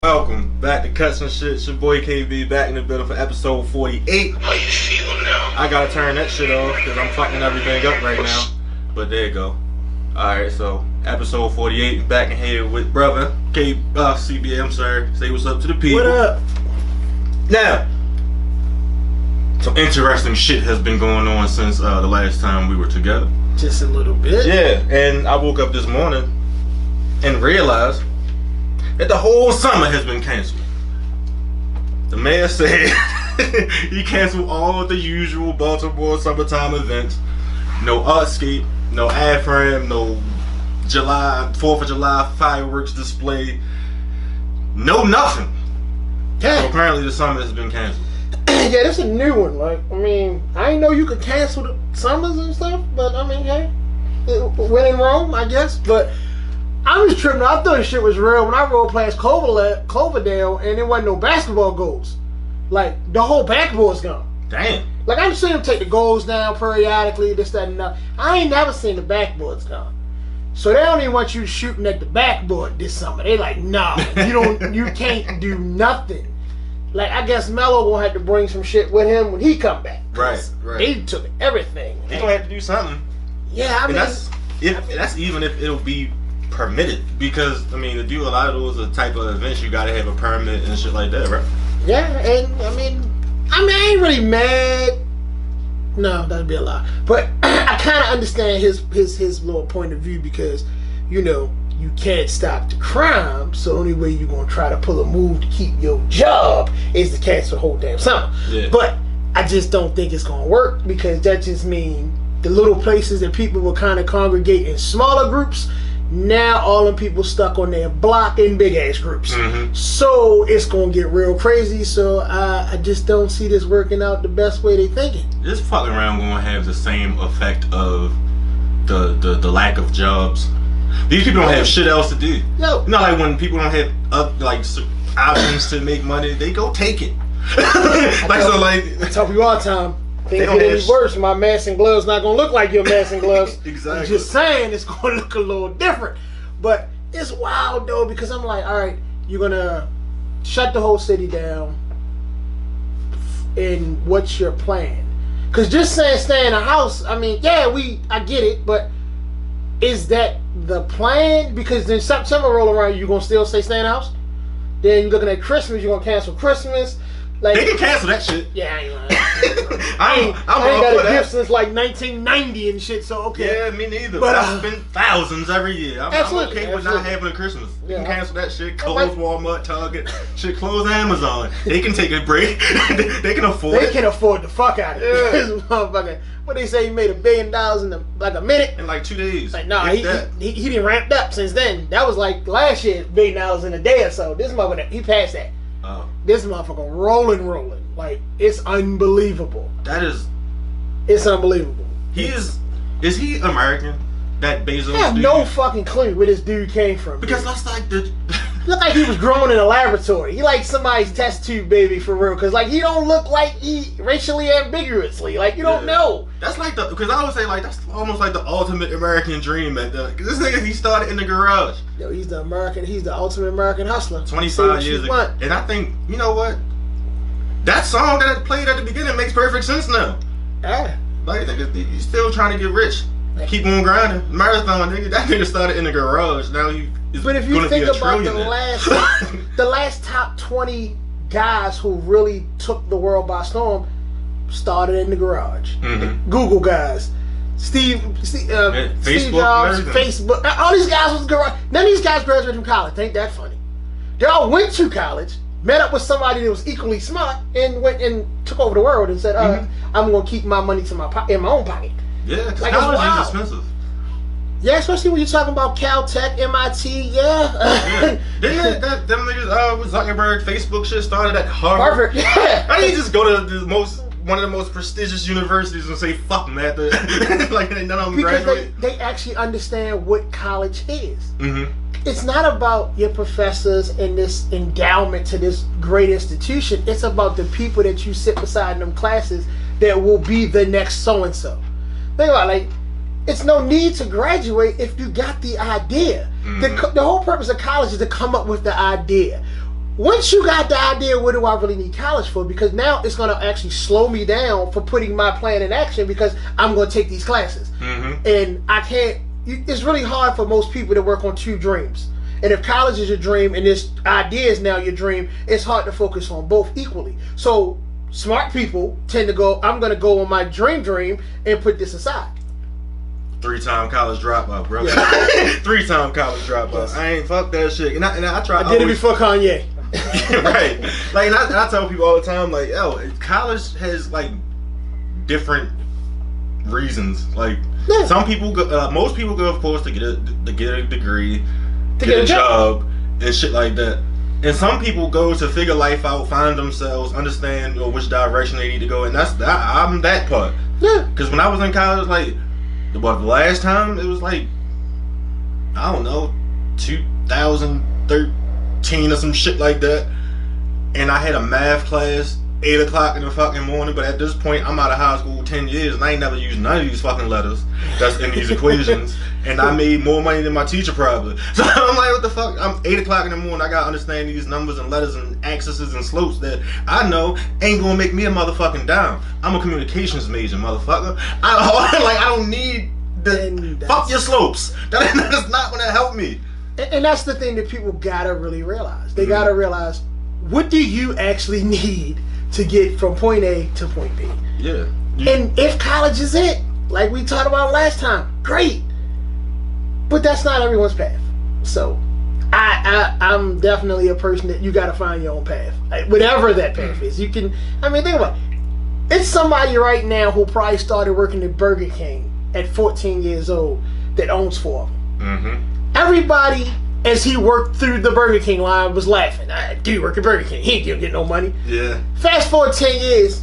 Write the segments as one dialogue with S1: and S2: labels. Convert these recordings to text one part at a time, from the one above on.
S1: Welcome back to Cuts and Shit. It's your boy KB back in the building for episode 48.
S2: How you feel now?
S1: I gotta turn that shit off because I'm fucking everything up right now. But there you go. Alright, so episode 48, back in here with brother SIEBIE. I'm sorry. Say what's up to the people.
S3: What up?
S1: Now, some interesting shit has been going on since the last time we were together.
S3: Just a little bit.
S1: Yeah, and I woke up this morning and realized that the whole summer has been canceled. The mayor said he canceled all of the usual Baltimore summertime events. No Artscape, no AFRAM, no 4th of July fireworks display. No nothing. So apparently the summer has been canceled.
S3: Yeah, that's a new one. Like, I mean, I didn't know you could cancel the summers and stuff, but I mean, hey, when in Rome, I guess. But I was tripping. I thought this shit was real when I rode past Cloverdale and there wasn't no basketball goals. Like, the whole backboard's gone.
S1: Damn.
S3: Like, I've seen them take the goals down periodically, this, that, and that. I ain't never seen the backboards gone. So they don't even want you shooting at the backboard this summer. They like, nah, you can't do nothing. Like, I guess Melo will have to bring some shit with him when he come back.
S1: Right.
S3: They took everything.
S1: He's gonna have to do something.
S3: Yeah, I mean,
S1: that's even if it'll be permitted, because I mean, to do a lot of those type of events, you gotta have a permit and shit like that, right?
S3: Yeah, and I mean, I ain't really mad. No, that'd be a lie. But I kind of understand his little point of view because, you know, you can't stop the crime, so the only way you're gonna try to pull a move to keep your job is to cancel the whole damn summer.
S1: Yeah.
S3: But I just don't think it's gonna work because that just means the little places that people will kind of congregate in smaller groups. Now all them people stuck on their block in big ass groups.
S1: Mm-hmm.
S3: So it's gonna get real crazy. So I just don't see this working out the best way they thinking.
S1: This fucking around gonna have the same effect of the lack of jobs. These people don't have shit else to do.
S3: No.
S1: Not like when people don't have options to make money, they go take it.
S3: I tell you all the time. Things get any worse. My mask and gloves not gonna look like your mask and gloves.
S1: Exactly.
S3: I'm just saying it's gonna look a little different. But it's wild though because I'm like, all right, you're gonna shut the whole city down. And what's your plan? Because just saying stay in a house, I mean, yeah, I get it, but is that the plan? Because then September roll around, you gonna still stay in the house? Then you're looking at Christmas, you're gonna cancel Christmas. Like,
S1: they can cancel that shit.
S3: Yeah, I ain't got a gift since like 1990 and shit, so okay.
S1: Yeah, me neither.
S3: But
S1: I spend thousands every year. I'm okay with not having a Christmas. You can cancel that shit. Close Walmart, Target, shit. Close Amazon. They can take a break. They can afford it.
S3: They can afford the fuck out of it. This motherfucker. What they say, he made $1 billion in like a minute?
S1: In like 2 days.
S3: Like, nah, he didn't ramped up since then. That was like last year, $1 billion in a day or so. This motherfucker, he passed that.
S1: Oh.
S3: This motherfucker rolling. Like, it's unbelievable. It's unbelievable.
S1: Is he American? That Bezos
S3: I have
S1: dude?
S3: no fucking clue where this dude came from.
S1: Because that's like the...
S3: Look like he was grown in a laboratory. He like somebody's test tube baby for real. Cause like he don't look like he racially ambiguously. Like you don't know.
S1: That's like because I would say like that's almost like the ultimate American dream. This nigga, he started in the garage.
S3: Yo, he's the ultimate American hustler.
S1: 25 years ago. And I think, you know what? That song that played at the beginning makes perfect sense now.
S3: Yeah.
S1: Like he's still trying to get rich. Keep on grinding. Marathon nigga. That nigga started in the garage. Now he is
S3: But if you think about the
S1: the
S3: last top 20 guys who really took the world by storm started in the garage.
S1: Mm-hmm.
S3: Google guys. Steve Steve Jobs, Facebook. All these guys was garage. None of these guys graduated from college. Ain't that funny? They all went to college, met up with somebody that was equally smart, and went and took over the world and said, I'm going to keep my money in my own pocket.
S1: Yeah, because
S3: like,
S1: college is expensive.
S3: Yeah, especially when you're talking about Caltech, MIT,
S1: yeah. Didn't them niggas, Zuckerberg, Facebook shit started at Harvard?
S3: Yeah.
S1: How do you just go to one of the most prestigious universities and say fuck them after like none of them graduate?
S3: Because they actually understand what college is.
S1: Mm-hmm.
S3: It's not about your professors and this endowment to this great institution. It's about the people that you sit beside in them classes that will be the next so-and-so. Think about it, like, it's no need to graduate if you got the idea. Mm-hmm. The whole purpose of college is to come up with the idea. once you got the idea, what do I really need college for? Because now it's going to actually slow me down for putting my plan in action because I'm going to take these classes. And I can't, it's really hard for most people to work on two dreams. And if college is your dream and this idea is now your dream, it's hard to focus on both equally. So smart people tend to go, I'm going to go on my dream and put this aside.
S1: 3-time college dropout, bro.
S3: Yeah.
S1: 3-time college dropout.
S3: Yes.
S1: I ain't fuck that shit. And I try.
S3: I did it before Kanye.
S1: Right. Like, and I tell people all the time, like, yo, college has like different reasons. Like, some people go, most people go, of course, to get a degree, to get a job, and shit like that. And some people go to figure life out, find themselves, understand which direction they need to go. And I'm that part.
S3: Yeah.
S1: Because when I was in college, like, the last time it was like, I don't know, 2013 or some shit like that, and I had a math class 8 o'clock in the fucking morning. But at this point, I'm out of high school 10 years, and I ain't never used none of these fucking letters that's in these equations. And I made more money than my teacher probably. So I'm like, what the fuck? I'm 8 o'clock in the morning. I gotta understand these numbers and letters and axes and slopes that I know ain't gonna make me a motherfucking dime. I'm a communications major, motherfucker. I don't need the fuck your slopes. That is not gonna help me.
S3: And that's the thing that people gotta really realize. They gotta realize, what do you actually need to get from point A to point B?
S1: Yeah.
S3: And if college is it, like we talked about last time, great. But that's not everyone's path. So I'm definitely a person that you got to find your own path. Like, whatever that path is. You can, I mean, think about it. It's somebody right now who probably started working at Burger King at 14 years old that owns 4 of them. Everybody, as he worked through the Burger King line, was laughing. Dude, work at Burger King. He ain't gonna get no money.
S1: Yeah.
S3: Fast forward 10 years.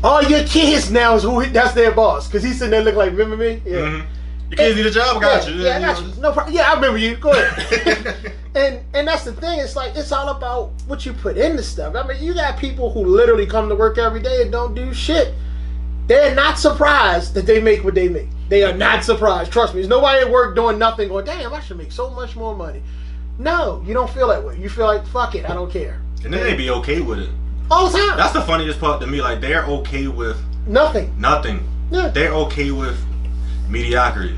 S3: All your kids now is that's their boss. Because he's sitting there looking like, remember me? Yeah.
S1: Your kids need a job, I got you.
S3: Yeah, I got you. No problem. Yeah, I remember you. Go ahead. and that's the thing. It's like, it's all about what you put into stuff. I mean, you got people who literally come to work every day and don't do shit. They're not surprised that they make what they make. They are not surprised. Trust me. There's nobody at work doing nothing going, damn, I should make so much more money. No, you don't feel that way. You feel like, fuck it, I don't care.
S1: And then they be okay with it.
S3: All the time.
S1: That's the funniest part to me. Like, they're okay with
S3: nothing.
S1: Yeah. They're okay with mediocrity.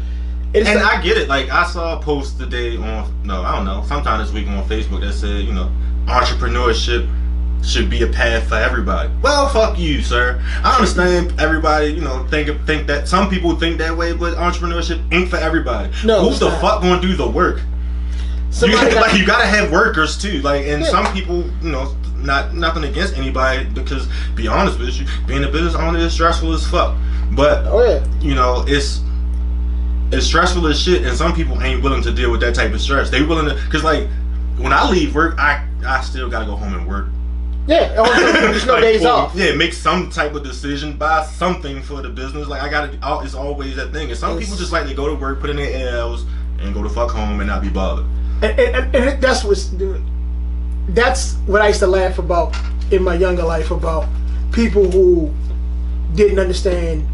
S1: And I get it. Like, I saw a post today sometime this week on Facebook that said, entrepreneurship should be a path for everybody. Well, fuck you, sir. I understand everybody, think that some people think that way, but entrepreneurship ain't for everybody.
S3: No,
S1: who's the fuck gonna do the work? You gotta have workers too. Like, and some people, not nothing against anybody, because be honest with you, being a business owner is stressful as fuck. But it's stressful as shit, and some people ain't willing to deal with that type of stress. They willing to, because like when I leave work, I still gotta go home and work.
S3: Yeah, there's no days off.
S1: Yeah, make some type of decision, buy something for the business. Like, it's always that thing. And some people just like to go to work, put in their ALs, and go the fuck home and not be bothered.
S3: And that's what I used to laugh about in my younger life, about people who didn't understand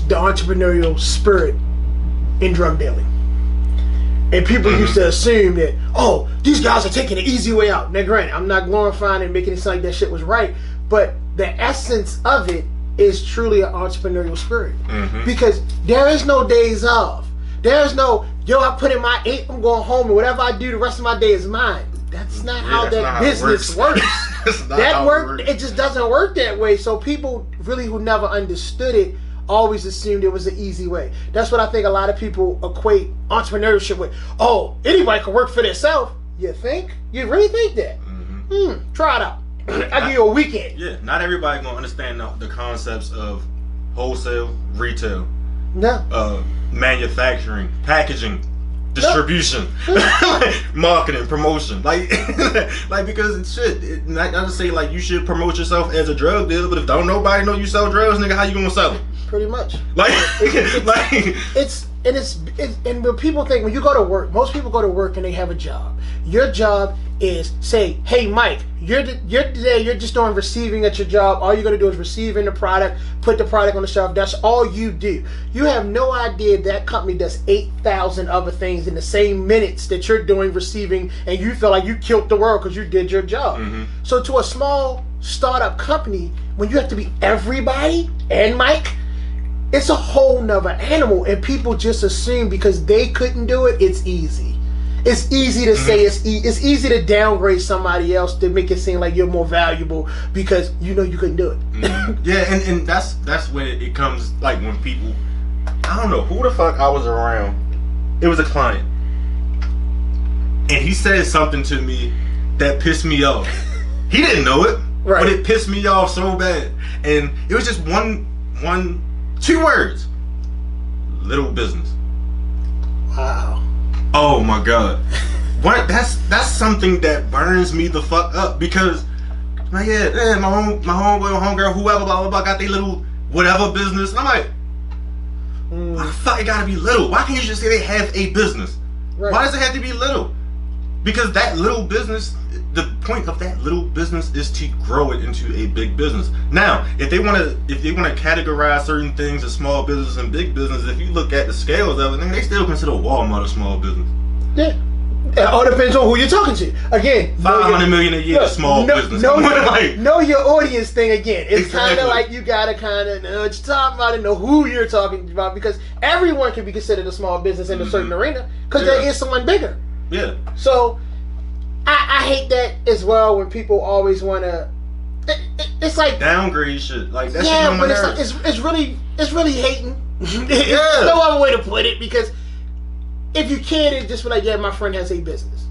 S3: the entrepreneurial spirit in drug dealing. And people used to assume that, these guys are taking the easy way out. Now, granted, I'm not glorifying and making it sound like that shit was right, but the essence of it is truly an entrepreneurial spirit. Because there is no days off. There's no, I put in my 8, I'm going home, and whatever I do the rest of my day is mine. That's not how that business works. It just doesn't work that way. So people really who never understood it always assumed it was an easy way. That's what I think a lot of people equate entrepreneurship with. Anybody can work for themselves. You think? You really think that? Try it out. I'll give you a weekend.
S1: Yeah, not everybody gonna understand the concepts of wholesale, retail, manufacturing, packaging, distribution, marketing, promotion. Like because it's shit. Not to say like you should promote yourself as a drug dealer, but if don't nobody know you sell drugs, nigga, how you gonna sell them?
S3: Pretty much.
S1: Like,
S3: it's And and when people think, when you go to work, most people go to work and they have a job. Your job is say, hey Mike, you're today you're just doing receiving at your job. All you're gonna do is receiving the product, put the product on the shelf. That's all you do. You have no idea that company does 8,000 other things in the same minutes that you're doing receiving, and you feel like you killed the world because you did your job. So to a small startup company, when you have to be everybody and Mike, it's a whole nother animal, and people just assume because they couldn't do it, it's easy. It's easy to say it's easy to downgrade somebody else to make it seem like you're more valuable because you know you couldn't do it.
S1: Yeah, and that's when it comes, like when people, I don't know who the fuck I was around. It was a client, and he said something to me that pissed me off. He didn't know it,
S3: right,
S1: but it pissed me off so bad, and it was just two words: little business.
S3: Wow.
S1: Oh my god. What? That's something that burns me the fuck up, because like my homeboy, homegirl, whoever, blah blah blah, got their little whatever business. And I'm like, why the fuck it gotta be little? Why can't you just say they have a business? Right. Why does it have to be little? Because that little business, the point of that little business is to grow it into a big business. Now, if they want to categorize certain things as small business and big business, if you look at the scales of it, then they still consider Walmart a small business.
S3: Yeah. It all depends on who you're talking to. Again,
S1: $500 million a year is small business.
S3: Know your audience thing again. It's
S1: exactly.
S3: kind of like you gotta kind of know what you're talking about and know who you're talking about, because everyone can be considered a small business in a certain arena because there is someone bigger.
S1: Yeah.
S3: So I hate that as well when people always want to. It's like
S1: downgrade shit. Like that shit on my
S3: but
S1: nerves.
S3: it's really hating. There's no other way to put it, because if you can, it just be like, yeah, my friend has a business.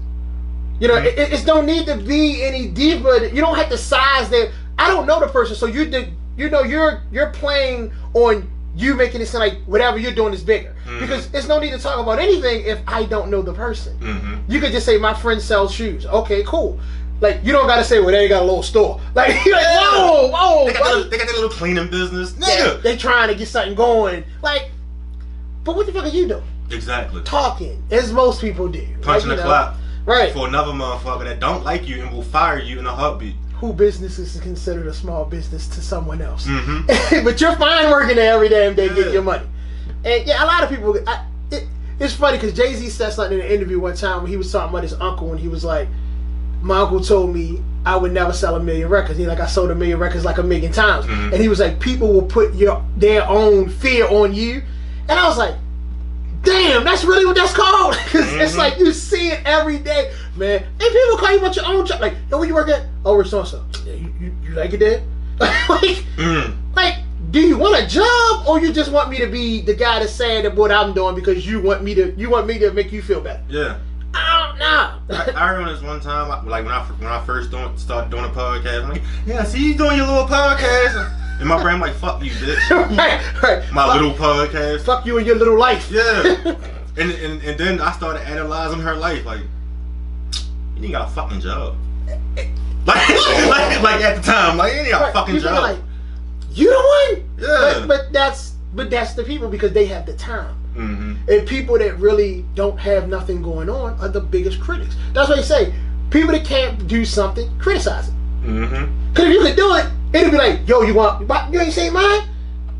S3: You know, it's don't need to be any deeper. You don't have to size that. I don't know the person, so you're playing on you making it sound like whatever you're doing is bigger. Because there's no need to talk about anything if I don't know the person. You could just say my friend sells shoes. Okay, cool. Like, you don't gotta say, well, they got a little store. Like, you're like, whoa,
S1: they got their little cleaning business. Nigga.
S3: They trying to get something going. Like, but what the fuck are you doing?
S1: Exactly.
S3: Talking, as most people do.
S1: Punching the clock.
S3: Right.
S1: For another motherfucker that don't like you and will fire you in a heartbeat.
S3: Who business is considered a small business to someone else. But you're fine working there every damn day getting your money. And yeah, a lot of people, it's funny because Jay-Z said something in an interview one time when he was talking about his uncle, and he was like, my uncle told me I would never sell 1 million records. He's like, I sold 1 million records like 1 million times. And he was like, people will put their own fear on you. And I was like, damn, that's really what that's called. Because it's like you see it every day, man. And people call you about your own job. Like, yo, where you work at? Oh, we're so-and-so. Yeah, you like it there? like, do you want a job, or you just want me to be the guy that's saying that what I'm doing because you want me to make you feel better?
S1: Yeah.
S3: I don't know.
S1: I remember this one time, like when I first started doing a podcast. I'm like, yeah, see you doing your little podcast. In my brain, I'm like, fuck you, bitch.
S3: right.
S1: My little podcast.
S3: Fuck you and your little life.
S1: Yeah. and then I started analyzing her life. Like, you ain't got a fucking job. like at the time, like, you ain't got a fucking job.
S3: Like, you the one?
S1: Yeah.
S3: But that's the people, because they have the time. And people that really don't have nothing going on are the biggest critics. That's why they say, people that can't do something, criticize it. Because if you could do it, it'd be like, yo, you ain't saying mine?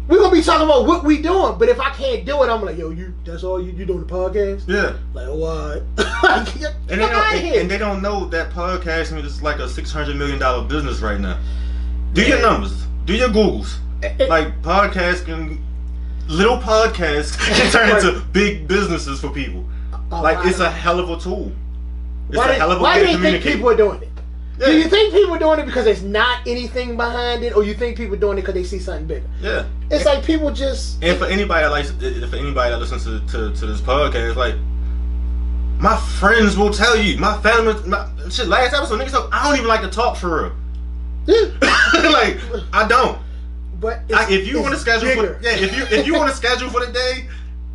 S3: We're gonna be talking about what we doing, but if I can't do it, I'm like, yo, that's all you doing the podcast?
S1: Yeah.
S3: Like, what?
S1: And they don't know that podcasting is like a $600 million business right now. Do your numbers, do your Googles. Like, podcasting, little podcasts can turn into big businesses for people. Like, it's a hell of a tool. It's a hell of a way to communicate.
S3: Why do you think people are doing it? Yeah. Do you think people are doing it because there's not anything behind it, or you think people are doing it because they see something bigger? Yeah. It's like people just.
S1: And for anybody that listens to this podcast, like, my friends will tell you, my family, last episode, niggas told, I don't even like to talk for real. Yeah. Like, I don't.
S3: But
S1: if you want to schedule if you want to schedule for the day,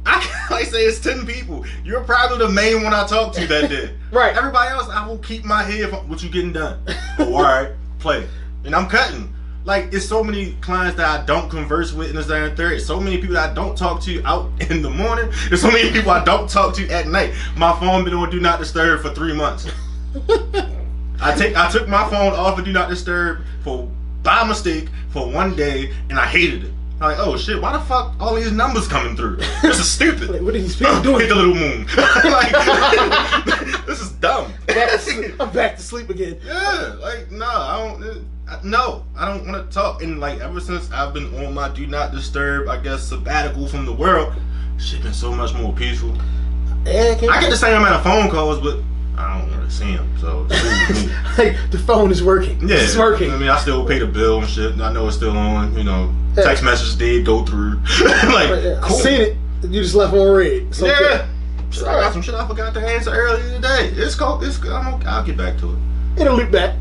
S1: I can like say it's 10 people. You're probably the main one I talk to that day.
S3: Right.
S1: Everybody else, I will keep my head from what you getting done. Oh, all right, play. And I'm cutting. Like, it's so many clients that I don't converse with in the second third. So many people that I don't talk to out in the morning. There's so many people I don't talk to at night. My phone been on Do Not Disturb for 3 months. I took my phone off of Do Not Disturb by mistake for 1 day, and I hated it. I'm like, oh shit, why the fuck all these numbers coming through? This is stupid.
S3: Like, what are these people doing?
S1: Hit the little moon. Like, this is dumb.
S3: I'm back to sleep again.
S1: Yeah, like, I don't want to talk. And like, ever since I've been on my Do Not Disturb, I guess, sabbatical from the world, shit been so much more peaceful.
S3: Yeah,
S1: I get the same amount of phone calls, but I don't really see them. So
S3: like, the phone is working.
S1: Yeah,
S3: it's working.
S1: I mean, I still pay the bill and shit. I know it's still on. You know, text messages did go through. Like, cool.
S3: I seen it. You just left on red. So
S1: yeah. I got some shit I forgot to answer earlier today. It's cool. I'll get back to it.
S3: It'll loop back.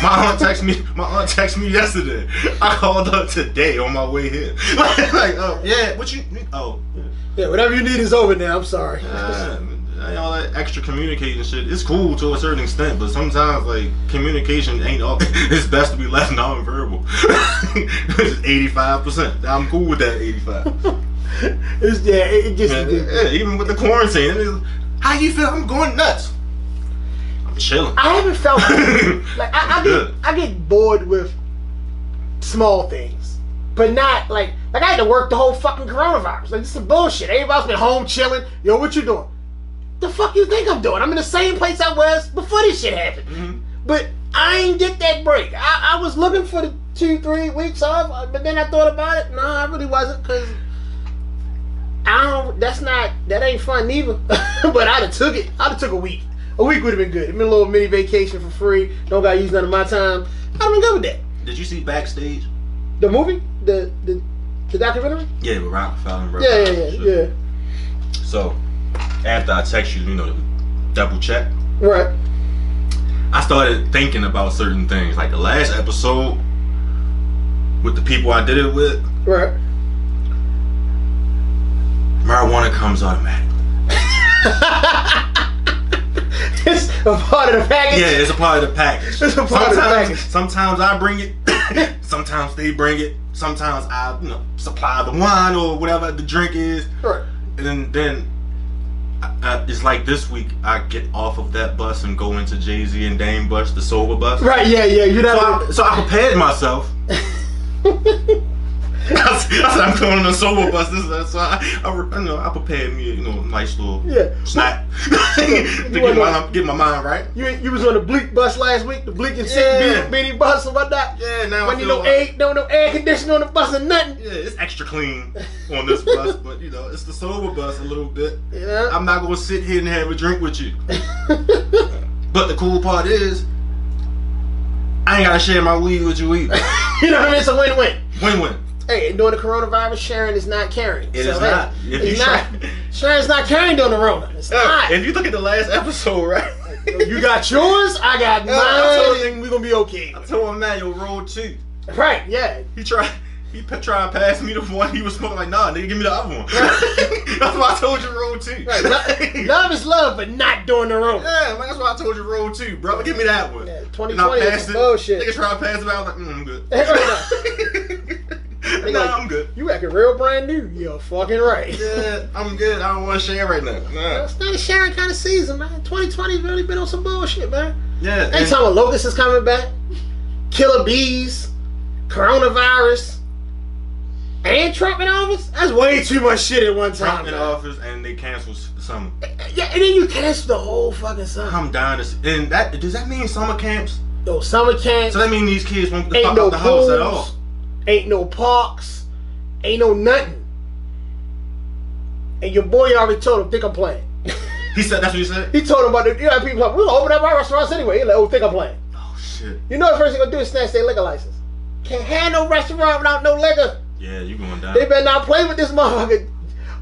S1: My aunt texted me yesterday. I called up today on my way here. Like, oh yeah, what you? Oh
S3: yeah, whatever you need is over now. I'm sorry.
S1: All that extra communicating shit, it's cool to a certain extent, but sometimes like communication ain't all. It's best to be left non-verbal. It's 85%. I'm cool with that 85.
S3: It gets
S1: even with the quarantine. How you feel? I'm going nuts. I'm chilling.
S3: I haven't felt like I get bored with small things, but not like I had to work the whole fucking coronavirus. Like, this is bullshit. Everybody's been home chilling. Yo, what you doing? The fuck you think I'm doing? I'm in the same place I was before this shit happened. Mm-hmm. But I ain't get that break. I was looking for the 2-3 weeks off, but then I thought about it. No, I really wasn't, because that ain't fun neither. But I'd have took it. I'd have took a week. A week would have been good. It'd been a little mini vacation for free. Don't gotta use none of my time. I'd have been good with that.
S1: Did you see Backstage?
S3: The movie? The documentary?
S1: Yeah, with Rockefeller and
S3: Yeah.
S1: So, after I text you, to double check.
S3: Right.
S1: I started thinking about certain things. Like the last episode with the people I did it with.
S3: Right.
S1: Marijuana comes automatically.
S3: It's a part of the package.
S1: Yeah, it's a part of the package.
S3: It's a part of the package.
S1: Sometimes I bring it. Sometimes they bring it. Sometimes I, supply the wine or whatever the drink is.
S3: Right.
S1: And then it's like this week I get off of that bus and go into Jay-Z and Dame bus, the sober bus.
S3: Right. Yeah.
S1: So I prepared myself. I said I'm going on a sober bus. So I prepared me, a nice little snack to get my mind right.
S3: You was on the Bleak bus last week, the Bleak and Sick Beanie bus and whatnot.
S1: Yeah, now
S3: when no air conditioning on the bus or nothing.
S1: Yeah, it's extra clean on this bus, but it's the sober bus a little bit.
S3: Yeah,
S1: I'm not gonna sit here and have a drink with you. But the cool part is, I ain't gotta share my weed with you either.
S3: You know what I mean? It's a win-win.
S1: Win-win.
S3: Hey, and during the coronavirus, sharing is not caring.
S1: It is not.
S3: Sharing is not caring during the Rona. It's not.
S1: If you look at the last episode, right?
S3: You got yours, I got mine, and we're gonna be okay.
S1: I told him, man, yo, roll 2.
S3: Right, yeah.
S1: He tried to pass me the one he was smoking. Like, nah, nigga, give me the other one. That's why I told you roll 2.
S3: Right. Love is love, but not during the Rona.
S1: Yeah, man, that's why I told you roll 2, brother. Give me that one.
S3: Yeah, 2020 is some bullshit.
S1: Nigga try to pass it out. I was like, I'm good. I'm good.
S3: You acting real brand new. You're fucking right.
S1: Yeah, I'm good. I don't want to share right now. Nah.
S3: It's not a sharing kind of season, man. 2020's really been on some bullshit, man.
S1: Yeah.
S3: Ain't talking about locusts is coming back, killer bees, coronavirus, and Trump in office. That's way too much shit at one time.
S1: Trump in office, and they canceled the summer.
S3: Yeah, and then you cancel the whole fucking summer.
S1: I'm dying to see. And does that mean summer camps?
S3: No, summer camps.
S1: So that means these kids won't fuck
S3: no
S1: up the house at all.
S3: Ain't no parks, ain't no nothing. And your boy already told him, think I'm playing.
S1: He said, that's what he said?
S3: He told him about people like, we're gonna open up our restaurants anyway. He's like, oh, think I'm playing.
S1: Oh, shit.
S3: You know the first thing they're gonna do is snatch their liquor license. Can't have no restaurant without no liquor.
S1: Yeah, you going down.
S3: They better not play with this motherfucker.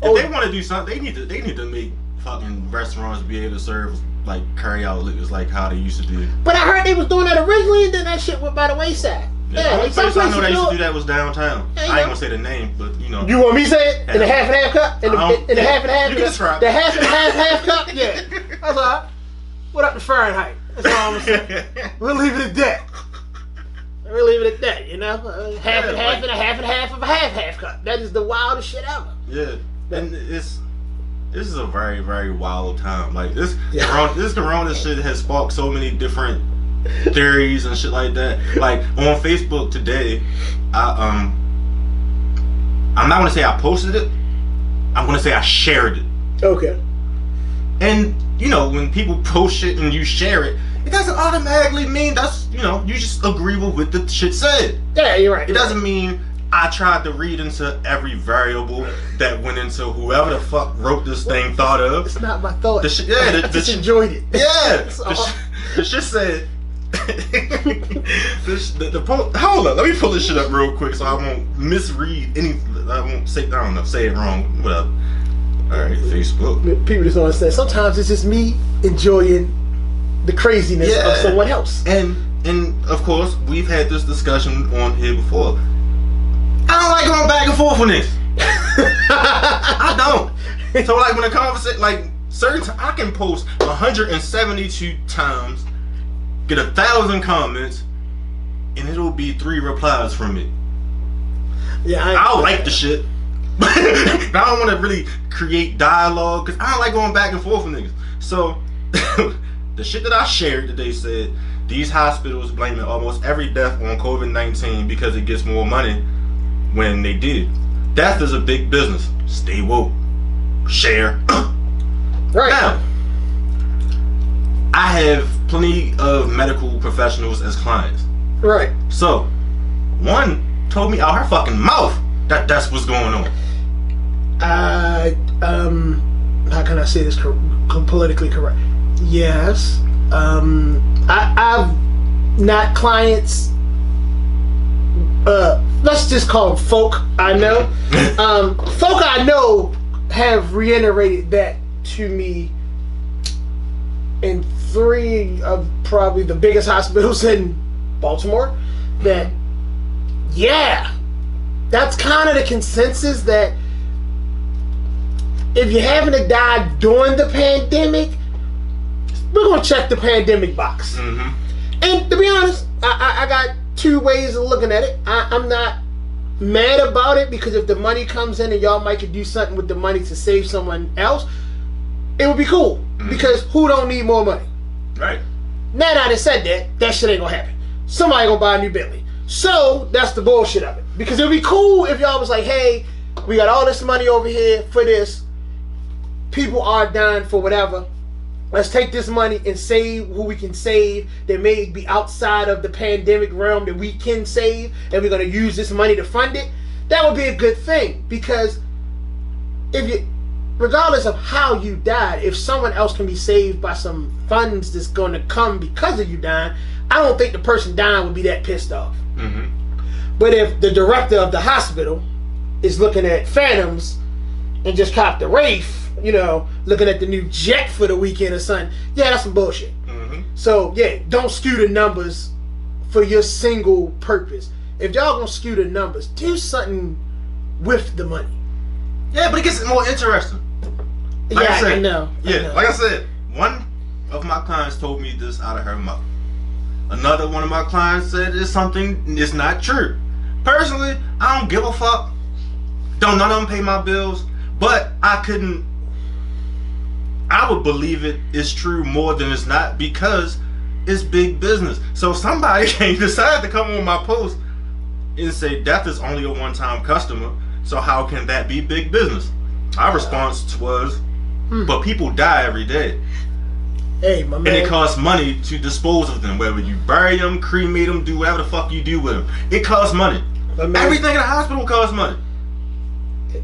S1: If they want to do something, they need to make fucking restaurants be able to serve, like, carry out liquors like how they used to do.
S3: But I heard they was doing that originally, and then that shit went by the wayside.
S1: Yeah, the only place I know they used to do that was downtown. I ain't gonna say the name, but
S3: You want me to say it? In the half and half cup? In the half and half?
S1: You can describe
S3: the half and half cup? Yeah. That's all right. What up to Fahrenheit? That's all I'm gonna say. We'll leave it at that. We'll leave it at that, you know? Half and half
S1: like,
S3: and a half and half of a half cut. That is the wildest shit ever.
S1: Yeah. And this is a very, very wild time. Like this corona shit has sparked so many different theories and shit like that. Like on Facebook today, I'm not gonna say I posted it. I'm gonna say I shared it.
S3: Okay.
S1: And you know, when people post shit and you share it, it doesn't automatically mean that's, you know, you just agree with what the shit said.
S3: Yeah, you're right.
S1: It doesn't mean I tried to read into every variable that went into whoever the fuck wrote this thing thought of.
S3: It's not my thought.
S1: I
S3: just enjoyed it.
S1: Yeah. The shit said. Hold up, let me pull this shit up real quick so I won't misread anything. I won't say, I don't know, say it wrong. Whatever. Alright, Facebook.
S3: People just want to say, sometimes it's just me enjoying the craziness of someone else.
S1: And of course, we've had this discussion on here before. I don't like going back and forth with this. I don't. So like when a conversation, like I can post 172 times, get 1,000 comments, and it'll be 3 replies from me.
S3: Yeah,
S1: I'll like the shit. I don't want to really create dialogue because I don't like going back and forth with niggas. So the shit that I shared that they said these hospitals blaming almost every death on COVID-19 because it gets more money when they did. Death is a big business. Stay woke. Share.
S3: Right.
S1: Now, I have plenty of medical professionals as clients.
S3: Right.
S1: So, one told me out her fucking mouth that that's what's going on.
S3: How can I say this politically correct? Yes. I've not clients. Let's just call them folk I know. Folk I know have reiterated that to me in 3 of probably the biggest hospitals in Baltimore. That, yeah, that's kind of the consensus, that if you're having to die during the pandemic, we're going to check the pandemic box.
S1: Mm-hmm.
S3: And to be honest, I got 2 ways of looking at it. I'm not mad about it, because if the money comes in and y'all might could do something with the money to save someone else, it would be cool. Mm-hmm. Because who don't need more money?
S1: Right.
S3: Now that I said that shit ain't gonna happen. Somebody gonna buy a new Bentley. So that's the bullshit of it. Because it would be cool if y'all was like, hey, we got all this money over here for this. People are dying for whatever. Let's take this money and save who we can save that may be outside of the pandemic realm that we can save, and we're going to use this money to fund it. That would be a good thing, because if you, regardless of how you died, if someone else can be saved by some funds that's going to come because of you dying, I don't think the person dying would be that pissed off.
S1: Mm-hmm.
S3: But if the director of the hospital is looking at Phantoms and just copped the Wraith, you know, looking at the new jet for the weekend or something, yeah, that's some bullshit.
S1: Mm-hmm.
S3: So, yeah, don't skew the numbers for your single purpose. If y'all gonna skew the numbers, do something with the money.
S1: Yeah, but it gets more interesting. Like
S3: yeah,
S1: I said,
S3: I know.
S1: Like I said, one of my clients told me this out of her mouth. Another one of my clients said it's something that's not true. Personally, I don't give a fuck. Don't none of them pay my bills, but I would believe it is true more than it's not, because it's big business. So somebody can decide to come on my post and say death is only a one-time customer, so how can that be big business? Our response was, but people die every day.
S3: Hey, my man.
S1: And it costs money to dispose of them, whether you bury them, cremate them, do whatever the fuck you do with them. It costs money. Everything in the hospital costs money.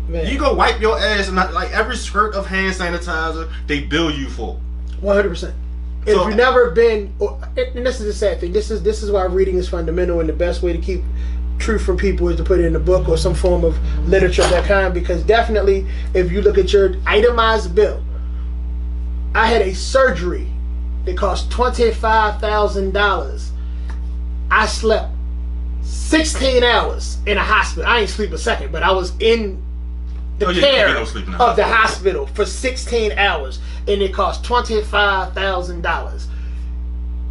S3: Man.
S1: You go wipe your ass, and like every squirt of hand sanitizer, they bill you for.
S3: 100%. If you've never been, and this is the sad thing. This is why reading is fundamental, and the best way to keep truth from people is to put it in a book or some form of literature of that kind. Because definitely, if you look at your itemized bill, I had a surgery that cost $25,000. I slept 16 hours in a hospital. I ain't sleep a second, but I was in the care of the hospital for 16 hours, and it cost $25,000.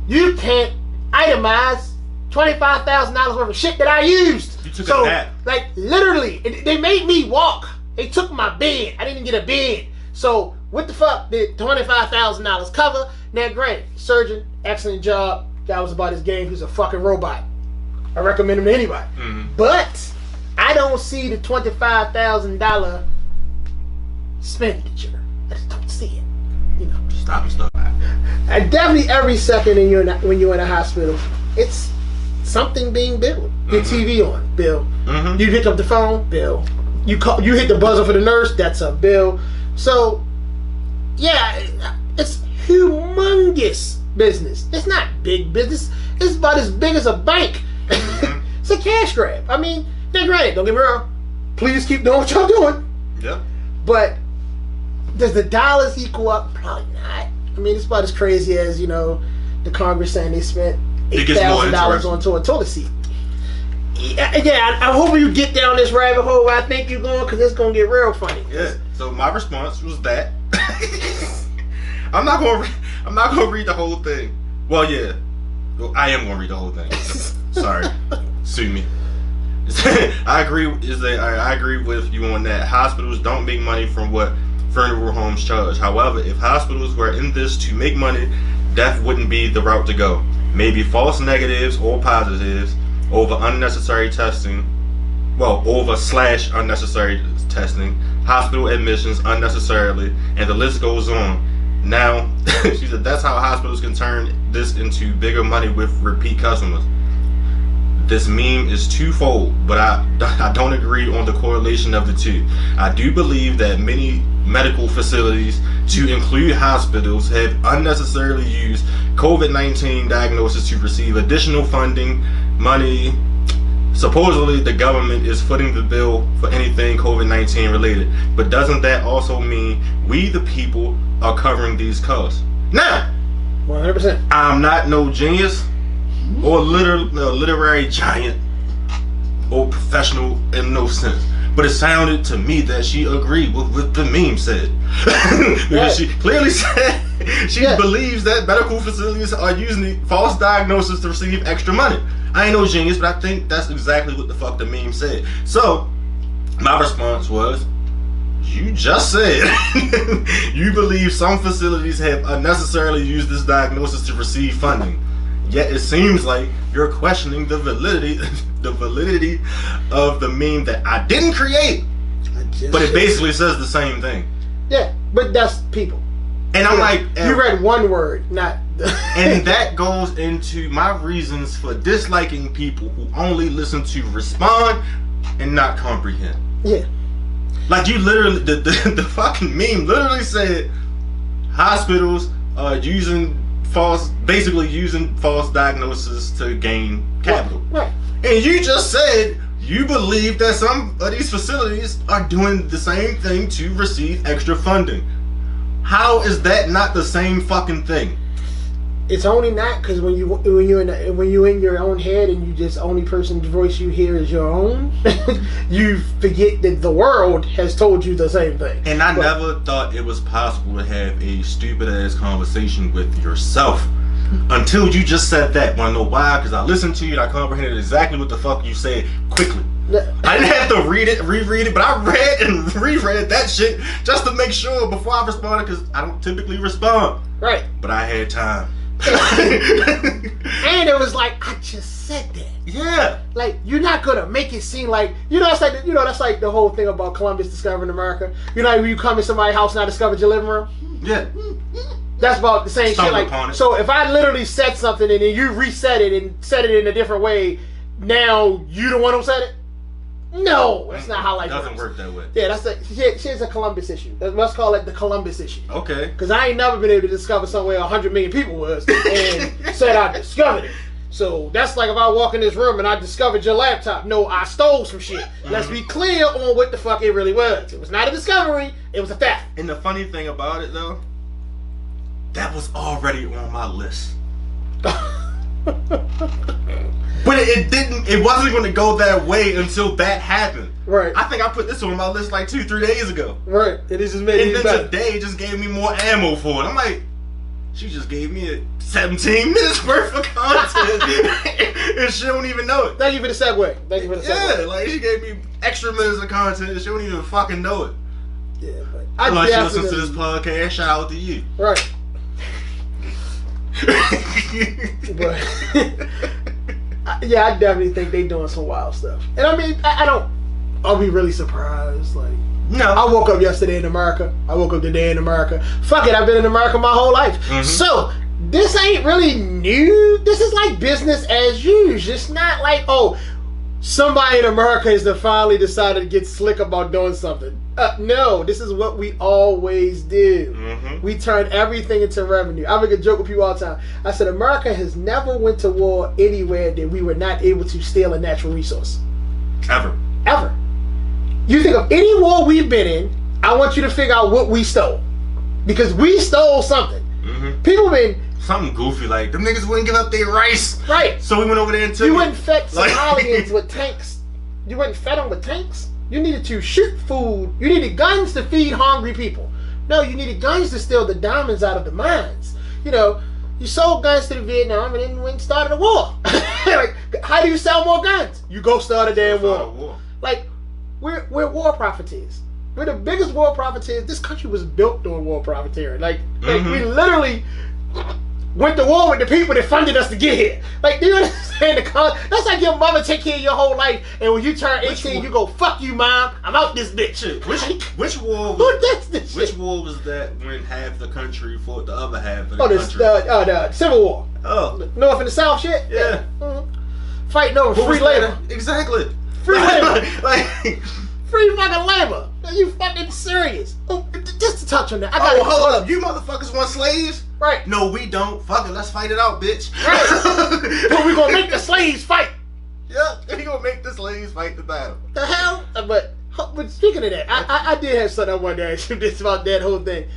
S3: You can't itemize $25,000 worth of shit that I used.
S1: You took a nap.
S3: Like, literally, they made me walk. They took my bed. I didn't get a bed. So, what the fuck did $25,000 cover? Now, granted, surgeon, excellent job. That was about his game. He's a fucking robot. I recommend him to anybody. Mm-hmm. But I don't see the $25,000 expenditure. I just don't see it. You know,
S1: just stop and stuff.
S3: And definitely every second when you're in a hospital, it's something being billed. Your TV on, bill. Mm-hmm. You pick up the phone, bill. You hit the buzzer for the nurse, that's a bill. So, yeah, it's humongous business. It's not big business. It's about as big as a bank. It's a cash grab. I mean, they're granted, don't get me wrong. Please keep doing what y'all doing.
S1: Yeah.
S3: But does the dollars equal up? Probably not. I mean, it's about as crazy as, you know, the Congress saying they spent $8,000 on a toilet seat. Yeah, I hope you get down this rabbit hole where I think you're going, because it's going to get real funny.
S1: Yeah, so my response was that. I'm not going to read the whole thing. Well, yeah. Well, I am going to read the whole thing. Sorry. Sue me. I agree with you on that. Hospitals don't make money from what funeral homes charge. However, if hospitals were in this to make money, death wouldn't be the route to go. Maybe false negatives or positives over unnecessary testing. Well, unnecessary testing, hospital admissions unnecessarily, and the list goes on. Now, she said that's how hospitals can turn this into bigger money with repeat customers. This meme is twofold, but I don't agree on the correlation of the two. I do believe that many medical facilities, to include hospitals, have unnecessarily used COVID-19 diagnosis to receive additional funding, money. Supposedly, the government is footing the bill for anything COVID-19 related, but doesn't that also mean we, the people, are covering these costs? Now,
S3: 100%.
S1: I'm not no genius or literary giant or professional in no sense, but it sounded to me that she agreed with what the meme said. Because she clearly said she believes that medical facilities are using false diagnosis to receive extra money. I ain't no genius, but I think that's exactly what the fuck the meme said. So my response was, you just said you believe some facilities have unnecessarily used this diagnosis to receive funding. Yet it seems like you're questioning the validity of the meme that I didn't create. But it basically says the same thing.
S3: Yeah, but that's people.
S1: And I'm like,
S3: you read one word, not
S1: and that goes into my reasons for disliking people who only listen to respond and not comprehend.
S3: Yeah.
S1: Like, you literally, the fucking meme literally said hospitals are basically using false diagnosis to gain capital.
S3: Right.
S1: And you just said you believe that some of these facilities are doing the same thing to receive extra funding. How is that not the same fucking thing?
S3: It's only not because when you're in your own head and you just only person's voice you hear is your own, you forget that the world has told you the same thing.
S1: And I never thought it was possible to have a stupid ass conversation with yourself until you just said that. Wanna know why? Because I listened to you and I comprehended exactly what the fuck you said quickly. I didn't have to reread it, but I read and reread that shit just to make sure before I responded, because I don't typically respond.
S3: Right.
S1: But I had time.
S3: And it was like, I just said that.
S1: Yeah.
S3: Like, you're not gonna make it seem like, that's like the whole thing about Columbus discovering America. When you come in somebody's house and I discovered your living room.
S1: Yeah.
S3: That's about the same shit. Like, so if I literally said something and then you reset it and said it in a different way, now you the one who said it. No, that's not how life works.
S1: Doesn't work that way.
S3: Yeah, that's here's a Columbus issue. Let's call it the Columbus issue.
S1: Okay.
S3: Because I ain't never been able to discover somewhere 100 million people was and said I discovered it. So that's like if I walk in this room and I discovered your laptop. No, I stole some shit. Mm-hmm. Let's be clear on what the fuck it really was. It was not a discovery. It was a theft.
S1: And the funny thing about it, though, that was already on my list. But it wasn't going to go that way until that happened.
S3: Right.
S1: I think I put this on my list like 2-3 days ago.
S3: Right. It just made
S1: it better. Today just gave me more ammo for it. I'm like, She just gave me 17 minutes worth of content, and she don't even know it.
S3: Thank you for the segue.
S1: Yeah, like she gave me extra minutes of content, and she don't even fucking know it.
S3: Yeah, but
S1: Unless she listens to this podcast, shout out to you.
S3: Right. But yeah, I definitely think they doing some wild stuff. And I mean, I'll be really surprised. Like,
S1: no.
S3: I woke up yesterday in America. I woke up today in America. Fuck it, I've been in America my whole life. Mm-hmm. So this ain't really new. This is like business as usual. It's not like, oh, somebody in America has finally decided to get slick about doing something. No, this is what we always do. Mm-hmm. We turn everything into revenue. I make a joke with people all the time. I said, America has never went to war anywhere that we were not able to steal a natural resource.
S1: Ever.
S3: You think of any war we've been in, I want you to figure out what we stole. Because we stole something. Mm-hmm. People been...
S1: Something goofy, like, them niggas wouldn't give up their rice.
S3: Right.
S1: So we went over there and took
S3: You wouldn't fed Somalians with tanks. You wouldn't fed them with tanks. You needed to shoot food. You needed guns to feed hungry people. No, you needed guns to steal the diamonds out of the mines. You know, you sold guns to the Vietnam and then went and started a war. Like, how do you sell more guns? You go start a damn war. Like, we're war profiteers. We're the biggest war profiteers. This country was built on war profiteering. Like we literally went to war with the people that funded us to get here. Like, do you understand that's like your mother take care of your whole life, and when you turn 18, you go, fuck you, mom, I'm out this bitch.
S1: Which war was, which war was that when half the country fought the other half of the country?
S3: The Civil War.
S1: Oh.
S3: The North and the South shit?
S1: Yeah.
S3: Mm-hmm. Fighting over free labor.
S1: Exactly.
S3: Free labor.
S1: Like,
S3: free fucking labor. Are you fucking serious? Oh, just to touch on that.
S1: Hold up. You motherfuckers want slaves?
S3: Right.
S1: No, we don't. Fuck it. Let's fight it out, bitch.
S3: Right. But we gonna make the slaves fight.
S1: Yep. We gonna make the slaves fight the battle.
S3: The hell? But speaking of that, I did have something I wanted to ask you just about that whole thing.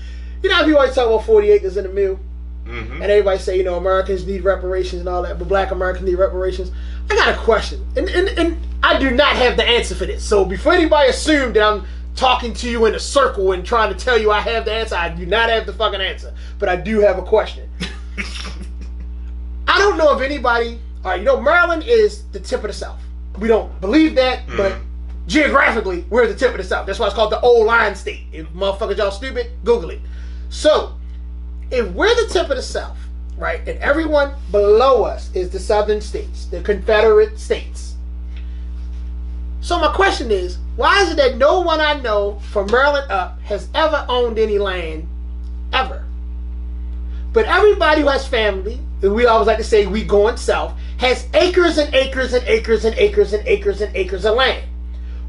S3: You know how people always talk about 40 acres in the mill? Mm-hmm. And everybody say, you know, Americans need reparations and all that, but black Americans need reparations. I got a question. And I do not have the answer for this. So before anybody assume that I'm talking to you in a circle and trying to tell you I have the answer, I do not have the fucking answer. But I do have a question. I don't know if anybody... Alright, you know, Maryland is the tip of the South. We don't believe that, but geographically, we're the tip of the South. That's why it's called the old line state. If motherfuckers y'all stupid, Google it. So, if we're the tip of the South, right, and everyone below us is the southern states, the Confederate states. So my question is, why is it that no one I know from Maryland up has ever owned any land, ever? But everybody who has family, and we always like to say we going south, has acres and acres and acres and acres and acres and acres of land.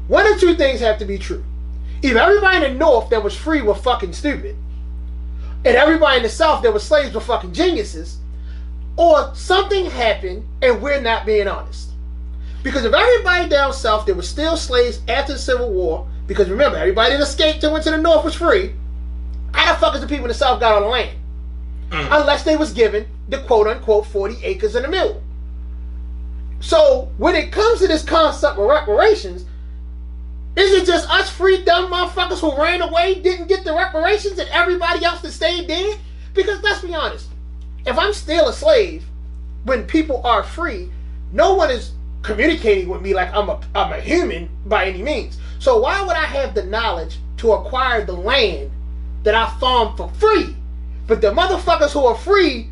S3: One or two things have to be true. Either everybody in the north that was free were fucking stupid, and everybody in the south that was slaves were fucking geniuses, or something happened and we're not being honest. Because if everybody down south that was still slaves after the Civil War, because remember, everybody that escaped and went to the north was free, how the fuck is the people in the south got on the land? Unless they was given the quote-unquote 40 acres in the middle. So, when it comes to this concept of reparations, is it just us free dumb motherfuckers who ran away didn't get the reparations and everybody else that stayed dead? Because let's be honest, if I'm still a slave, when people are free, no one is communicating with me like I'm a human by any means. So why would I have the knowledge to acquire the land that I farm for free? But the motherfuckers who are free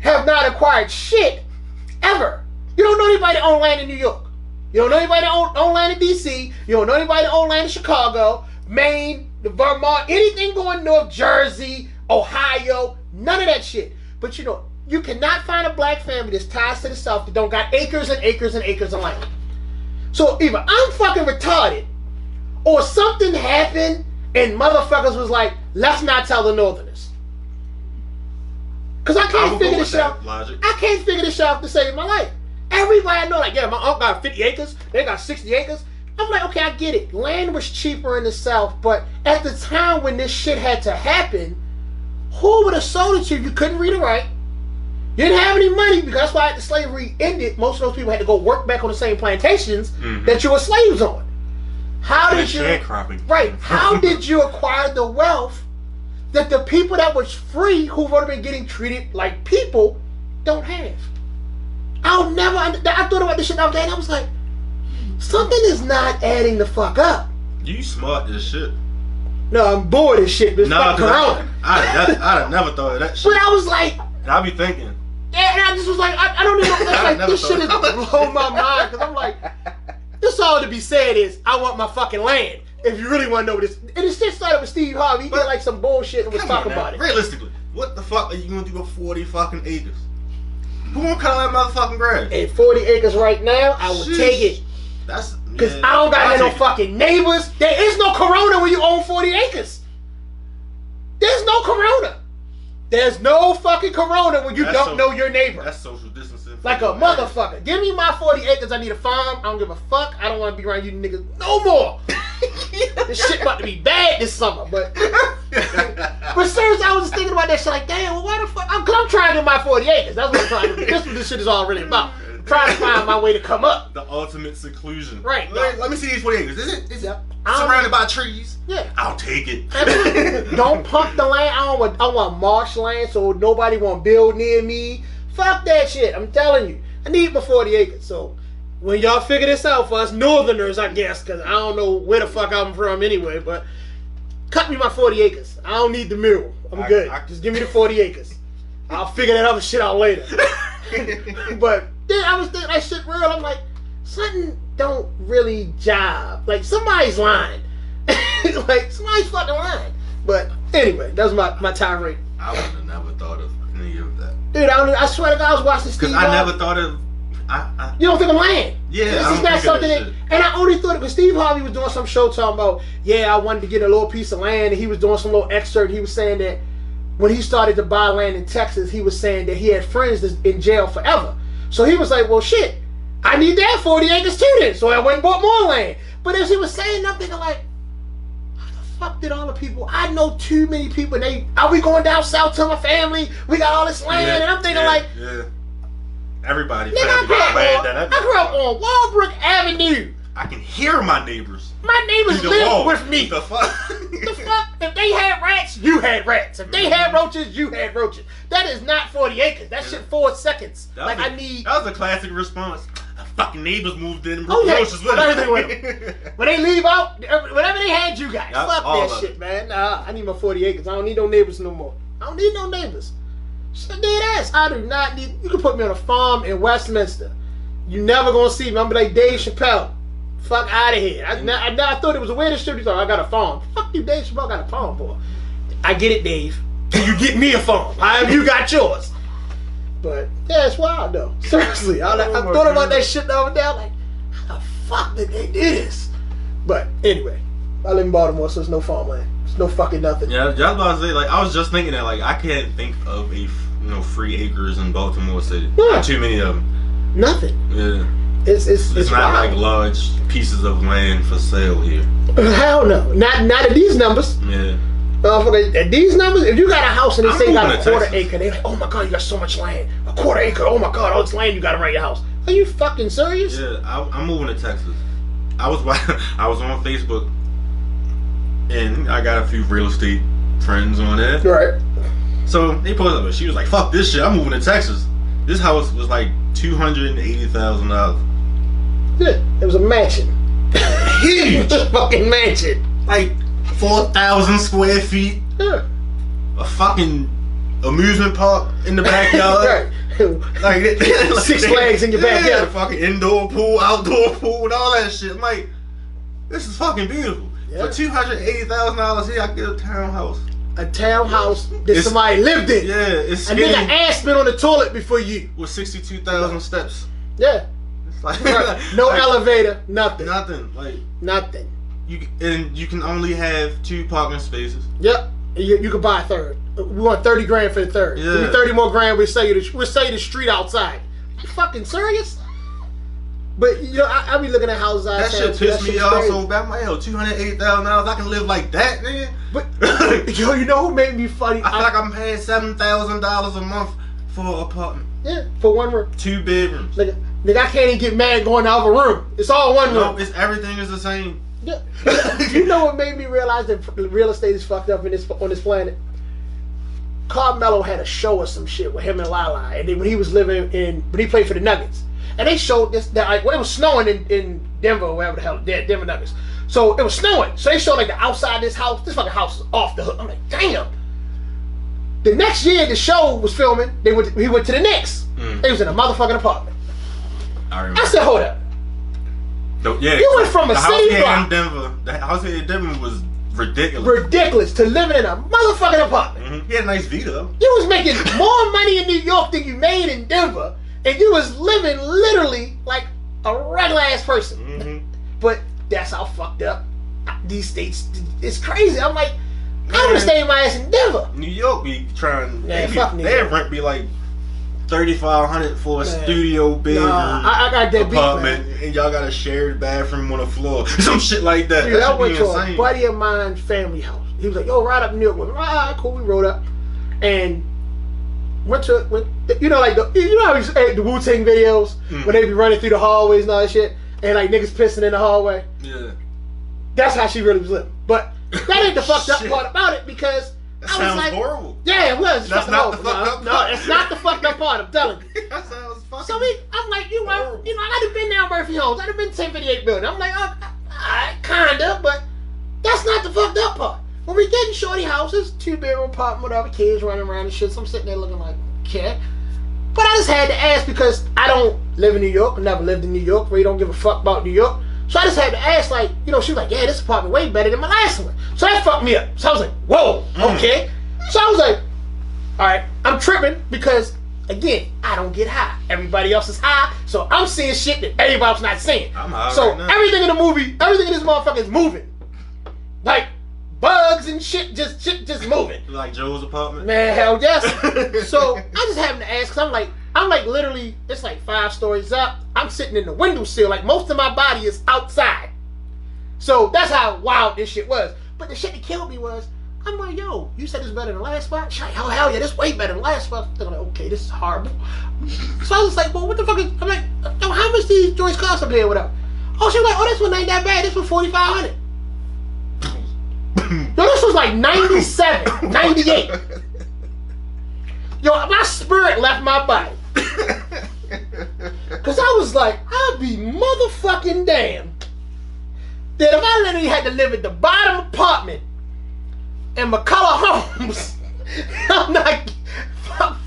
S3: have not acquired shit ever. You don't know anybody that own land in New York. You don't know anybody that own land in DC. You don't know anybody that own land in Chicago, Maine, Vermont, anything going north, Jersey, Ohio, none of that shit. But you know, you cannot find a black family that's ties to the South that don't got acres and acres and acres of land. So either I'm fucking retarded, or something happened and motherfuckers was like, let's not tell the Northerners. Because I can't figure this out. I can't figure this out to save my life. Everybody I know, like, yeah, my uncle got 50 acres, they got 60 acres. I'm like, okay, I get it. Land was cheaper in the South, but at the time when this shit had to happen, who would have sold it to you? You couldn't read or write. You didn't have any money, because that's why after slavery ended, most of those people had to go work back on the same plantations that you were slaves on. How did you...
S1: Sharecropping.
S3: Right. How did you acquire the wealth that the people that was free, who've already been getting treated like people, don't have. I thought about this shit the other day, and I was like, something is not adding the fuck up.
S1: You smart as shit.
S3: No, I'm bored as shit. This fucking Corona.
S1: I'd have never thought of that shit.
S3: But I was like,
S1: and I be thinking.
S3: Yeah, and I just was like, I don't even know. Like, this shit is blowing my mind, because I'm like, this all to be said is, I want my fucking land. If you really want to know this. And this shit started with Steve Harvey. He did like some bullshit and was talking about it.
S1: Realistically, what the fuck are you going to do with 40 fucking acres? Who won't cut all that motherfucking grass?
S3: At 40 acres right now, I would take it.
S1: That's...
S3: Because I don't got no fucking neighbors. There is no Corona when you own 40 acres. There's no Corona. There's no fucking Corona when you don't know your neighbor.
S1: That's social distancing.
S3: Like a motherfucker. Give me my 40 acres. I need a farm. I don't give a fuck. I don't want to be around you niggas no more. This shit about to be bad this summer. But seriously, I was just thinking about that shit like, damn, well, why the fuck? I'm trying to get my 40 acres. That's what I'm trying to do. This is what this shit is all really about. I'm trying to find my way to come up.
S1: The ultimate seclusion.
S3: Right.
S1: Let me see these 40 acres. Is it surrounded by trees?
S3: Yeah.
S1: I'll take it.
S3: Don't pump the land. I want marshland so nobody won't build near me. Fuck that shit. I'm telling you. I need my 40 acres. So when y'all figure this out for us northerners, I guess, because I don't know where the fuck I'm from anyway, but cut me my 40 acres. I don't need the mural. I'm good. Just give me the 40 acres. I'll figure that other shit out later. But then I was thinking that shit real. I'm like, something don't really jive. Like, somebody's lying. Like, somebody's fucking lying. But anyway, that was my tirade.
S1: I would have never thought of any of that.
S3: Dude, I swear to God, I was watching Steve.
S1: Because I never thought of...
S3: You don't think I'm lying?
S1: Yeah,
S3: this is not something that... And I only thought it because Steve Harvey was doing some show talking about, yeah, I wanted to get a little piece of land, and he was doing some little excerpt. He was saying that when he started to buy land in Texas, he was saying that he had friends that's in jail forever. So he was like, well, shit, I need that 40 acres too then. So I went and bought more land. But as he was saying, I'm thinking like, how the fuck did all the people, I know too many people, and are we going down south to my family? We got all this land, and I'm thinking like,
S1: everybody.
S3: Nigga, I grew up on Walbrook Avenue.
S1: I can hear my neighbors.
S3: My neighbors live with me.
S1: The fuck?
S3: The fuck? If they had rats, you had rats. If they had roaches, you had roaches. That is not 40 acres. That shit 4 seconds. That was
S1: a classic response. The fucking neighbors moved in and
S3: brought
S1: roaches with
S3: them. When they leave out, whatever they had, you guys. Fuck that shit,
S1: it.
S3: man. Nah, I need my 40 acres. I don't need no neighbors no more. I don't need no neighbors. Shit, dead ass. I do not need. You can put me on a farm in Westminster. You never gonna see me. I'm gonna be like Dave Chappelle. Fuck out of here. I thought it was the weirdest shit. You thought I got a farm. Fuck you, Dave Chappelle got a farm for. I get it, Dave. You get me a farm. You got yours. But yeah, it's wild though. Seriously, I thought about that shit the other day. I'm like, how the fuck did they do this? But anyway, I live in Baltimore, so there's no farmland. There's no fucking nothing.
S1: Yeah, I was about to say, like, I was just thinking that, like, I can't think of free acres in Baltimore City. Yeah. Not too many of them.
S3: Nothing.
S1: Yeah.
S3: It's
S1: not
S3: wild.
S1: like large pieces of land for sale here.
S3: Hell no. Not at these numbers.
S1: Yeah.
S3: At these numbers, if you got a house and they say you got a quarter
S1: Texas.
S3: acre, they're like, oh my god, you got so much land. A quarter acre, oh my god, all this land you got around your house. Are you fucking serious?
S1: Yeah, I'm moving to Texas. I was on Facebook, and I got a few real estate friends on there.
S3: Right.
S1: So they posted up, she was like, fuck this shit, I'm moving to Texas. This house was like $280,000.
S3: Yeah, it was a mansion.
S1: Huge.
S3: Fucking mansion.
S1: Like 4,000 square feet.
S3: Yeah.
S1: A fucking amusement park in the backyard.
S3: Like 6 Flags in your backyard.
S1: A fucking indoor pool, outdoor pool, and all that shit. I'm like, this is fucking beautiful. Yeah. For $280,000 here, I get a townhouse.
S3: A townhouse that somebody lived in.
S1: Yeah, it's
S3: skinny. A nigga ass been on the toilet before you.
S1: With 62,000 steps.
S3: Yeah.
S1: It's like,
S3: no elevator, nothing.
S1: Nothing. Like
S3: nothing.
S1: You can only have 2 parking spaces.
S3: Yep. You can buy a third. We want 30 grand for the third.
S1: Yeah.
S3: Give me 30 more grand. We'll sell you the street outside. You fucking serious? But I be looking at houses.
S1: That shit pissed me off so bad. I'm like, yo, $280,000. I can live like that, nigga.
S3: But you know who made me funny?
S1: I feel like I'm paying $7,000 a month for an apartment.
S3: Yeah, for 1 room.
S1: 2 bedrooms.
S3: Nigga, I can't even get mad going to other room. It's all 1 room.
S1: No, everything is the same.
S3: Yeah. You know what made me realize that real estate is fucked up on this planet? Carmelo had a show or some shit with him and Lala, and then when he was living when he played for the Nuggets, and they showed this that like, well, it was snowing in Denver or wherever the hell, Denver Nuggets. So it was snowing. So they showed like the outside of this house. This fucking house is off the hook. I'm like, damn. The next year the show was filming. He went to the Knicks. They was in a motherfucking apartment.
S1: I remember.
S3: I said, hold up.
S1: Yeah,
S3: you went from a city block.
S1: The house here in Denver was ridiculous.
S3: Ridiculous to living in a motherfucking apartment.
S1: He had a nice view though.
S3: You was making more money in New York than you made in Denver, and you was living literally like a regular ass person. But that's how fucked up these states. It's crazy. I'm like, I would have stayed my ass in Denver.
S1: New York be trying.
S3: Yeah, fuck New York.
S1: Their rent be like $3,500 for a studio bedroom
S3: I got that
S1: apartment,
S3: beat,
S1: and y'all got a shared bathroom on the floor, some shit like that.
S3: Dude,
S1: that
S3: I went to
S1: insane.
S3: a buddy of mine's family house. He was like, "Yo, ride up New York with me." Ah, cool. We rode up and went how the Wu-Tang videos when they be running through the hallways and all that shit, and like niggas pissing in the hallway.
S1: Yeah,
S3: that's how she really was living. But that ain't the fucked up part about it, because
S1: that
S3: I was
S1: sounds
S3: like,
S1: horrible.
S3: yeah, it was.
S1: That's not the fucked up part.
S3: No, it's not the fucked up part. I'm telling you.
S1: That sounds fucking.
S3: So I'm like, I done been down Murphy Homes. I done been to 1058 building. I'm like, kinda, but that's not the fucked up part. When we get in shorty houses, 2-bedroom apartment, whatever, kids running around and shit, so I'm sitting there looking like, okay. But I just had to ask, because I don't live in New York, never lived in New York, really don't give a fuck about New York. So I just had to ask, like, she was like, yeah, this apartment way better than my last one. So that fucked me up. So I was like, whoa, okay. So I was like, all right, I'm tripping because, again, I don't get high. Everybody else is high, so I'm seeing shit that everybody else not seeing.
S1: I'm high
S3: so
S1: right now.
S3: everything in the movie, everything in this motherfucker is moving. Like, bugs and shit just moving.
S1: Like Joe's apartment?
S3: Man, hell yes. So I just happened to ask, because I'm like literally, it's like 5 stories up. I'm sitting in the windowsill, like most of my body is outside. So that's how wild this shit was. But the shit that killed me was, I'm like, yo, you said it's better than the last spot? She's like, oh, hell yeah, this way better than the last spot. I'm like, okay, this is horrible. So I was like, well, what the fuck is, I'm like, yo, how much these joints cost up here or whatever? Oh, she was like, oh, this one ain't that bad. This was $4,500. Yo, this was like 97, 98. Yo, my spirit left my body. Because I was like, I'd be motherfucking damned that if I literally had to live at the bottom apartment in McCullough Homes, I'm not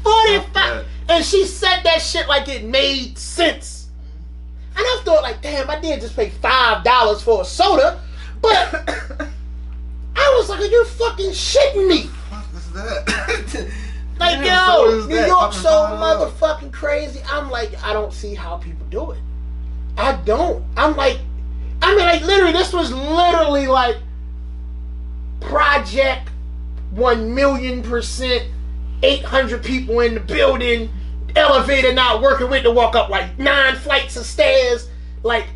S3: 45. And she said that shit like it made sense. And I thought, like, damn, I did just pay $5 for a soda, but I was like, are you fucking shitting me?
S1: What is that?
S3: Like,
S1: damn,
S3: yo,
S1: so
S3: New York's so motherfucking crazy. I'm like, I don't see how people do it. I don't. I'm like, like, literally, this was literally like Project 1,000,000%, 800 people in the building, elevator not working, with to walk up like 9 flights of stairs. Like,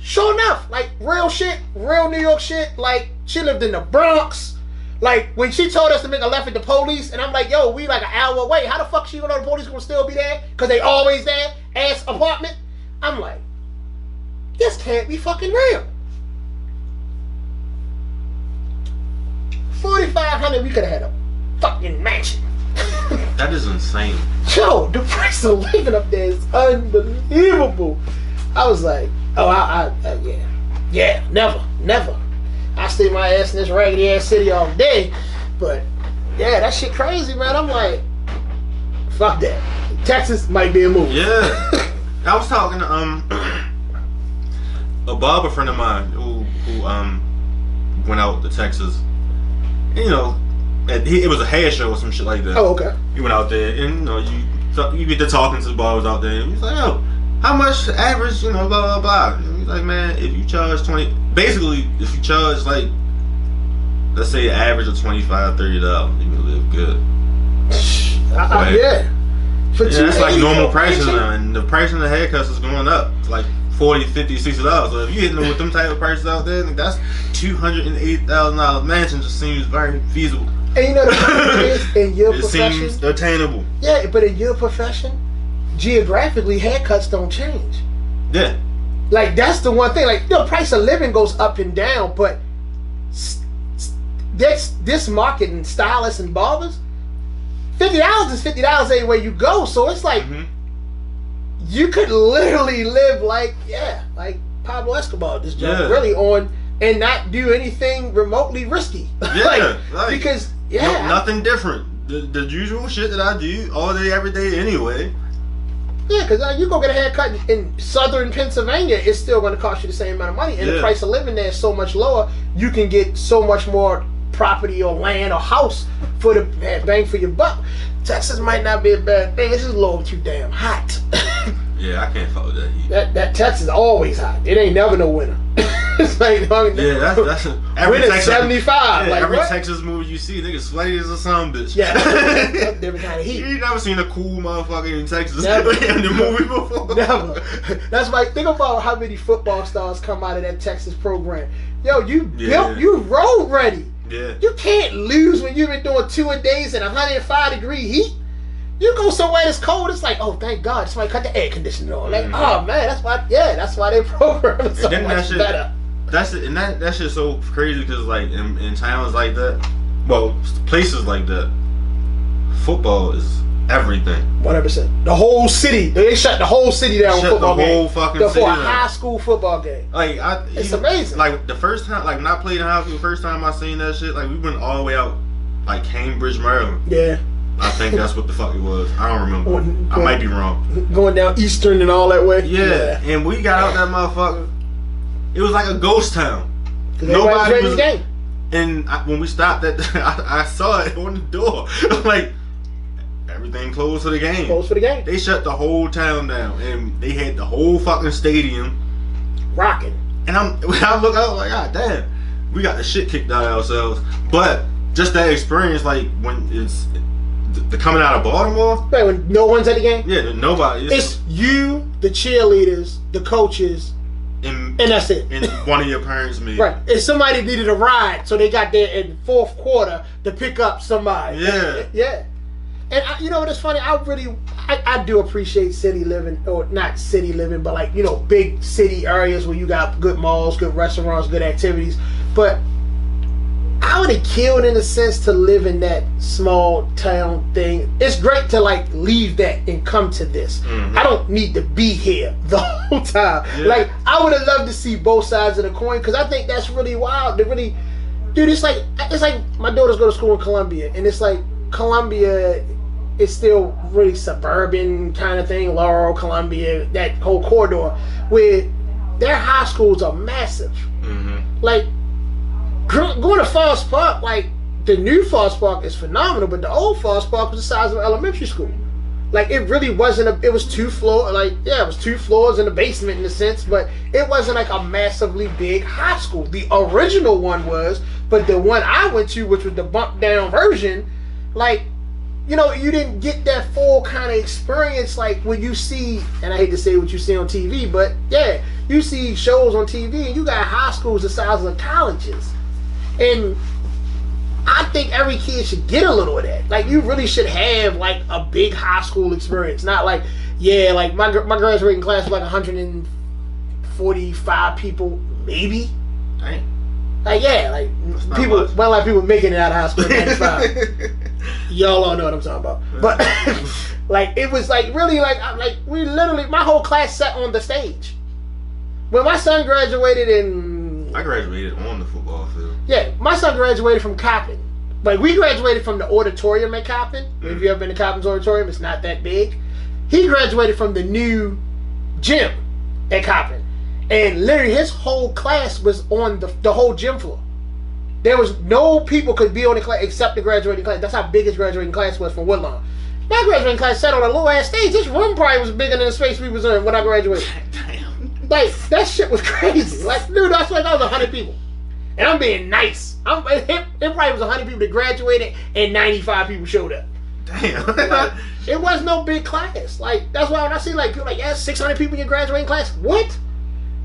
S3: sure enough, like real shit, real New York shit. Like, she lived in the Bronx. Like, when she told us to make a left at the police, and I'm like, yo, we like an hour away. How the fuck she gonna know the police gonna still be there? Because they always there, ass apartment. I'm like, this can't be fucking real. $4,500, we could have had a fucking mansion.
S1: That is insane.
S3: Yo, the price of living up there is unbelievable. I was like, oh, yeah, never. I stay my ass in this raggedy ass city all day, but yeah, that shit crazy, man. I'm like, fuck that. Texas might be a move.
S1: Yeah, I was talking to a barber friend of mine who went out to Texas. And, it was a hair show or some shit like that.
S3: Oh, okay.
S1: He went out there, and you get to talking to the barbers out there. And he's like, yo, how much average? Blah blah blah. And he's like, man, if you charge basically, if you charge like, let's say an average of $25, $30, you can live good.
S3: Yeah.
S1: That's like normal prices now, and the price of the haircuts is going up. It's like $40, $50, $60. So if you hitting them with them type of prices out there, that's $280,000 mansion just seems very feasible.
S3: And the problem is, in your profession,
S1: it seems attainable.
S3: Yeah, but in your profession, geographically, haircuts don't change.
S1: Yeah.
S3: Like, that's the one thing. Like, the price of living goes up and down, but this market and stylists and barbers, $50 is $50 anywhere you go. So it's like you could literally live like Pablo Escobar, this job really on, and not do anything remotely risky. Because
S1: nothing different. The usual shit that I do all day, every day anyway.
S3: Yeah, because you go get a haircut in southern Pennsylvania, it's still going to cost you the same amount of money, and the price of living there is so much lower. You can get so much more property or land or house for the bang for your buck. Texas might not be a bad thing. It's just a little too damn hot.
S1: Yeah, I can't fuck with that heat.
S3: That Texas is always hot. It ain't never no winter. It's like
S1: that's every Texas
S3: 75.
S1: Yeah,
S3: like
S1: every
S3: what?
S1: Texas movie you see, niggas sweaty as a son bitch.
S3: Yeah, that's a different kind of heat.
S1: You never seen a cool motherfucker in Texas
S3: Never.
S1: in the movie before.
S3: Never. That's why think about how many football stars come out of that Texas program. Yo, you road ready.
S1: Yeah.
S3: You can't lose when you've been doing 2-a-days in 105-degree heat. You go somewhere that's cold, it's like, oh, thank God, somebody cut the air conditioner on. Like, oh man, that's why they program it so much better.
S1: That's it, and that shit's so crazy because like in towns like that, well, places like that, football is everything.
S3: 100%. The whole city, they shut the whole city down.
S1: Shut
S3: football
S1: the whole
S3: game.
S1: fucking city
S3: for a
S1: down.
S3: high school football game.
S1: Like
S3: it's amazing.
S1: Like the first time, like when I played in high school, the first time I seen that shit, like we went all the way out, like Cambridge, Maryland.
S3: Yeah.
S1: I think that's what the fuck it was. I don't remember. I might be wrong.
S3: Going down Eastern and all that way.
S1: Yeah. And we got out that motherfucker. It was like a ghost town.
S3: Nobody was. Game.
S1: And when we stopped, I saw it on the door. Like everything closed for the game.
S3: Closed for the game.
S1: They shut the whole town down, and they had the whole fucking stadium
S3: rocking.
S1: And I look out like, God damn, we got the shit kicked out of ourselves. But just that experience, like when it's the coming out of Baltimore,
S3: right, when no one's at the game.
S1: Yeah, nobody.
S3: It's you, the cheerleaders, the coaches. And that's it.
S1: And one of your parents, maybe.
S3: Right. And somebody needed a ride, so they got there in fourth quarter to pick up somebody.
S1: Yeah.
S3: Yeah. And you know what? It's funny. I do appreciate city living, or not city living, but like, you know, big city areas where you got good malls, good restaurants, good activities. But I would have killed in a sense to live in that small town thing. It's great to like leave that and come to this. Mm-hmm. I don't need to be here the whole time. Yeah. Like I would have loved to see both sides of the coin, because I think that's really wild. To really, dude, it's like my daughters go to school in Columbia, and it's like Columbia is still really suburban kind of thing. Laurel, Columbia, that whole corridor, where their high schools are massive. Mm-hmm. Like going to Forest Park, like the new Forest Park is phenomenal, but the old Forest Park was the size of an elementary school. Like it really wasn't it was 2 floors, like it was 2 floors in the basement in a sense, but it wasn't like a massively big high school. The original one was, but the one I went to, which was the bumped down version, like, you know, you didn't get that full kind of experience like when you see, and I hate to say what you see on TV, but yeah, you see shows on TV and you got high schools the size of colleges. And I think every kid should get a little of that. Like, you really should have, like, a big high school experience. Not like, yeah, like, my graduating class was like 145 people, maybe.
S1: Dang.
S3: Like, yeah, like, people, well, like, people making it out of high school in 95. Y'all all know what I'm talking about. But, like, it was, like, really, like, we literally, my whole class sat on the stage. When my son graduated
S1: I graduated on the football field.
S3: Yeah, my son graduated from Coppin. Like, we graduated from the auditorium at Coppin. Mm-hmm. If you ever been to Coppin's auditorium, it's not that big. He graduated from the new gym at Coppin. And literally his whole class was on the whole gym floor. There was no people could be on the class except the graduating class. That's how big his graduating class was from Woodlawn. My graduating class sat on a low ass stage. This room probably was bigger than the space we was in when I graduated.
S1: Damn.
S3: Like, that shit was crazy. Like, dude, that's like that was 100 people. And I'm being nice. It probably was 100 people that graduated and 95 people showed up.
S1: Damn.
S3: Like, it was no big class. Like, that's why when I see like people like, yeah, 600 people in your graduating class. What?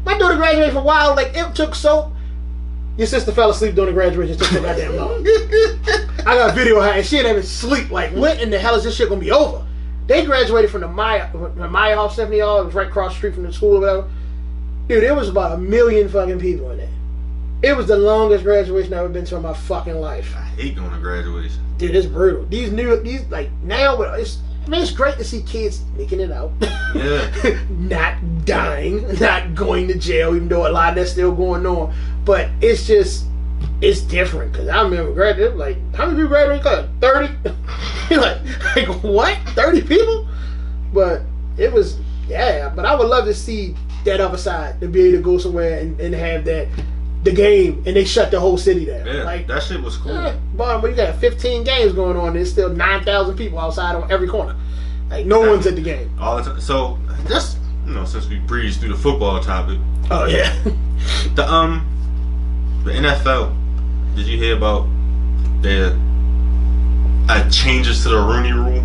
S3: My daughter graduated for a while. Like, it took so. Your sister fell asleep during the graduation. It took so goddamn long. I got a video of her and she didn't even sleep. Like, when in the hell is this shit gonna be over? They graduated from the Maya Hall, Stephanie Hall. It was right across the street from the school or whatever. Dude, there was about 1 million fucking people in there. It was the longest graduation I've ever been to in my fucking life.
S1: I hate going to graduation.
S3: Dude, it's brutal. These like now, it's great to see kids making it out.
S1: Yeah.
S3: Not dying, not going to jail, even though a lot of that's still going on. But it's different because I remember graduating. Like, how many people graduated class? 30. You're like what? 30 people? But it was, yeah. But I would love to see that other side, to be able to go somewhere and have the game, and they shut the whole city down.
S1: Yeah,
S3: like,
S1: that shit was cool.
S3: Yeah, but you got 15 games going on, and there's still 9,000 people outside on every corner. Like, no one's at the game.
S1: All the time. So, just, since we breezed through the football topic.
S3: Oh, yeah.
S1: The NFL, did you hear about the changes to the Rooney Rule?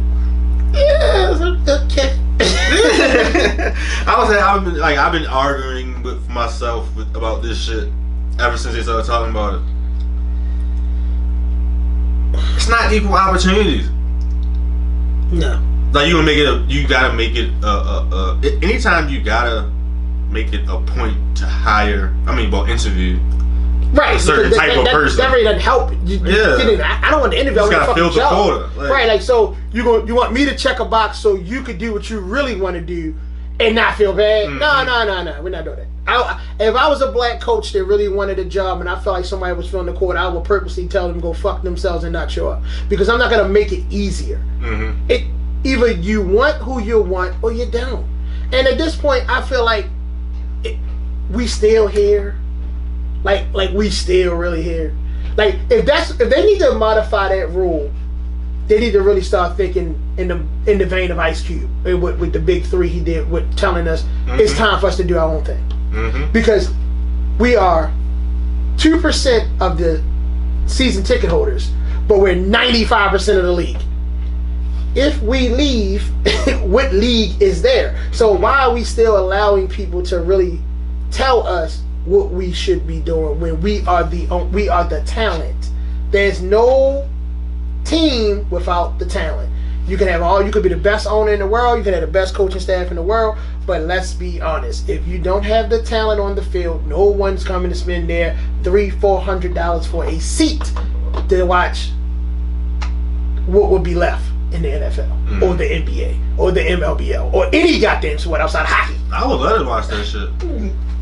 S3: Yeah, okay.
S1: I've been arguing with myself about this shit ever since they started talking about it. It's not equal opportunities.
S3: No.
S1: Like, you gotta make it anytime you gotta make it a point to interview
S3: right,
S1: a certain type of person.
S3: That really doesn't help. I don't want to interview.
S1: You just gotta fill the quota.
S3: Right, like, so you want me to check a box so you could do what you really want to do and not feel bad? Mm-hmm. No, we're not doing that. If I was a black coach that really wanted a job and I felt like somebody was filling the court, I would purposely tell them to go fuck themselves and not show up, because I'm not gonna make it easier. Mm-hmm. Either you want who you want or you don't. And at this point, I feel like we still here. Like we still really here. Like, if they need to modify that rule, they need to really start thinking in the vein of Ice Cube with the big three he did, with telling us it's time for us to do our own thing. Mm-hmm. Because we are 2% of the season ticket holders, but we're 95% of the league. If we leave, what league is there? So why are we still allowing people to really tell us what we should be doing when we are the talent? There's no team without the talent. You could be the best owner in the world, you can have the best coaching staff in the world, but let's be honest, if you don't have the talent on the field, no one's coming to spend their $300-400 for a seat to watch what would be left in the NFL or the NBA or the MLBL or any goddamn sport outside of hockey.
S1: I would love to watch that shit.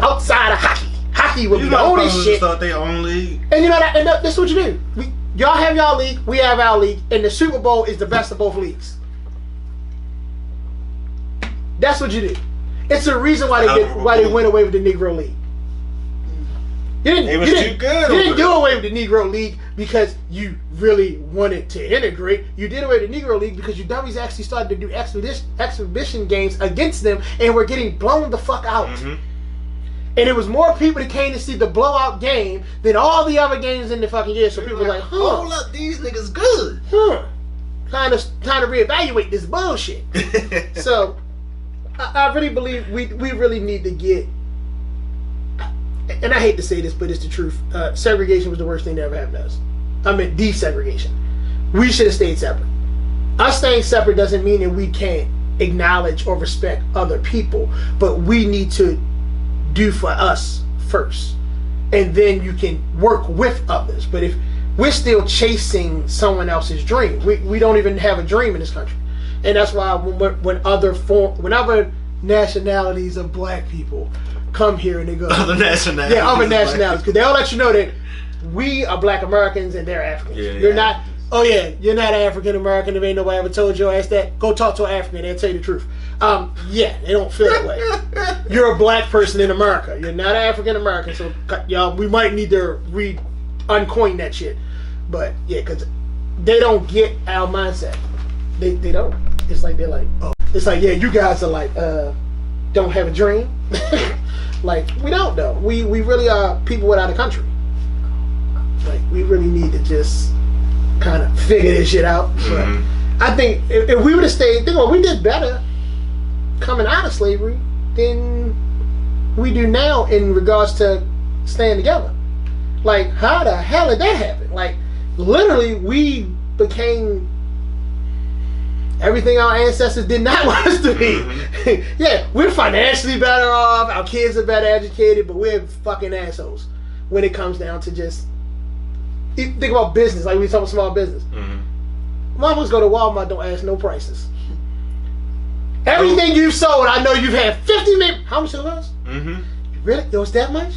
S3: Outside of hockey would be the only shit.
S1: Start their own league.
S3: And this is what you do. Y'all have y'all league, we have our league, and the Super Bowl is the best of both leagues. That's what you do. It's the reason why they went away with the Negro League. You didn't do away with the Negro League because you really wanted to integrate. You did away with the Negro League because you dummies actually started to do exhibition games against them and were getting blown the fuck out. Mm-hmm. And it was more people that came to see the blowout game than all the other games in the fucking year. So people were like,
S1: hold up, these niggas good.
S3: Time to reevaluate this bullshit. So I really believe we really need to get, and I hate to say this, but it's the truth. Segregation was the worst thing that ever happened to us. I mean, desegregation. We should have stayed separate. Us staying separate doesn't mean that we can't acknowledge or respect other people, but we need to do for us first, and then you can work with others. But if we're still chasing someone else's dream, we don't even have a dream in this country. And that's why when other nationalities of black people come here and they go
S1: other nationalities,
S3: because they'll let you know that we are black Americans and they're Africans. You're not. Oh yeah, you're not African American. If ain't nobody ever told your ass that, go talk to an African. They'll tell you the truth. Yeah, they don't feel that way. You're a black person in America. You're not African American. So y'all, we might need to uncoin that shit. But yeah, because they don't get our mindset. They don't. It's like they're like, oh, it's like, yeah, you guys are like, don't have a dream. Like, we don't though. We really are people without a country. Like, we really need to just kind of figure this shit out. Mm-hmm. But I think if we would have stayed, we did better coming out of slavery than we do now in regards to staying together. Like, how the hell did that happen? Like, literally, we became everything our ancestors did not want us to be. Mm-hmm. Yeah, we're financially better off, our kids are better educated, but we're fucking assholes. when it comes down to just think about business. Like we talking about small business. Motherfuckers go to Walmart, don't ask no prices. Everything you've sold, I know you've had 50 million. How much it was? Really? Yo, it's that much?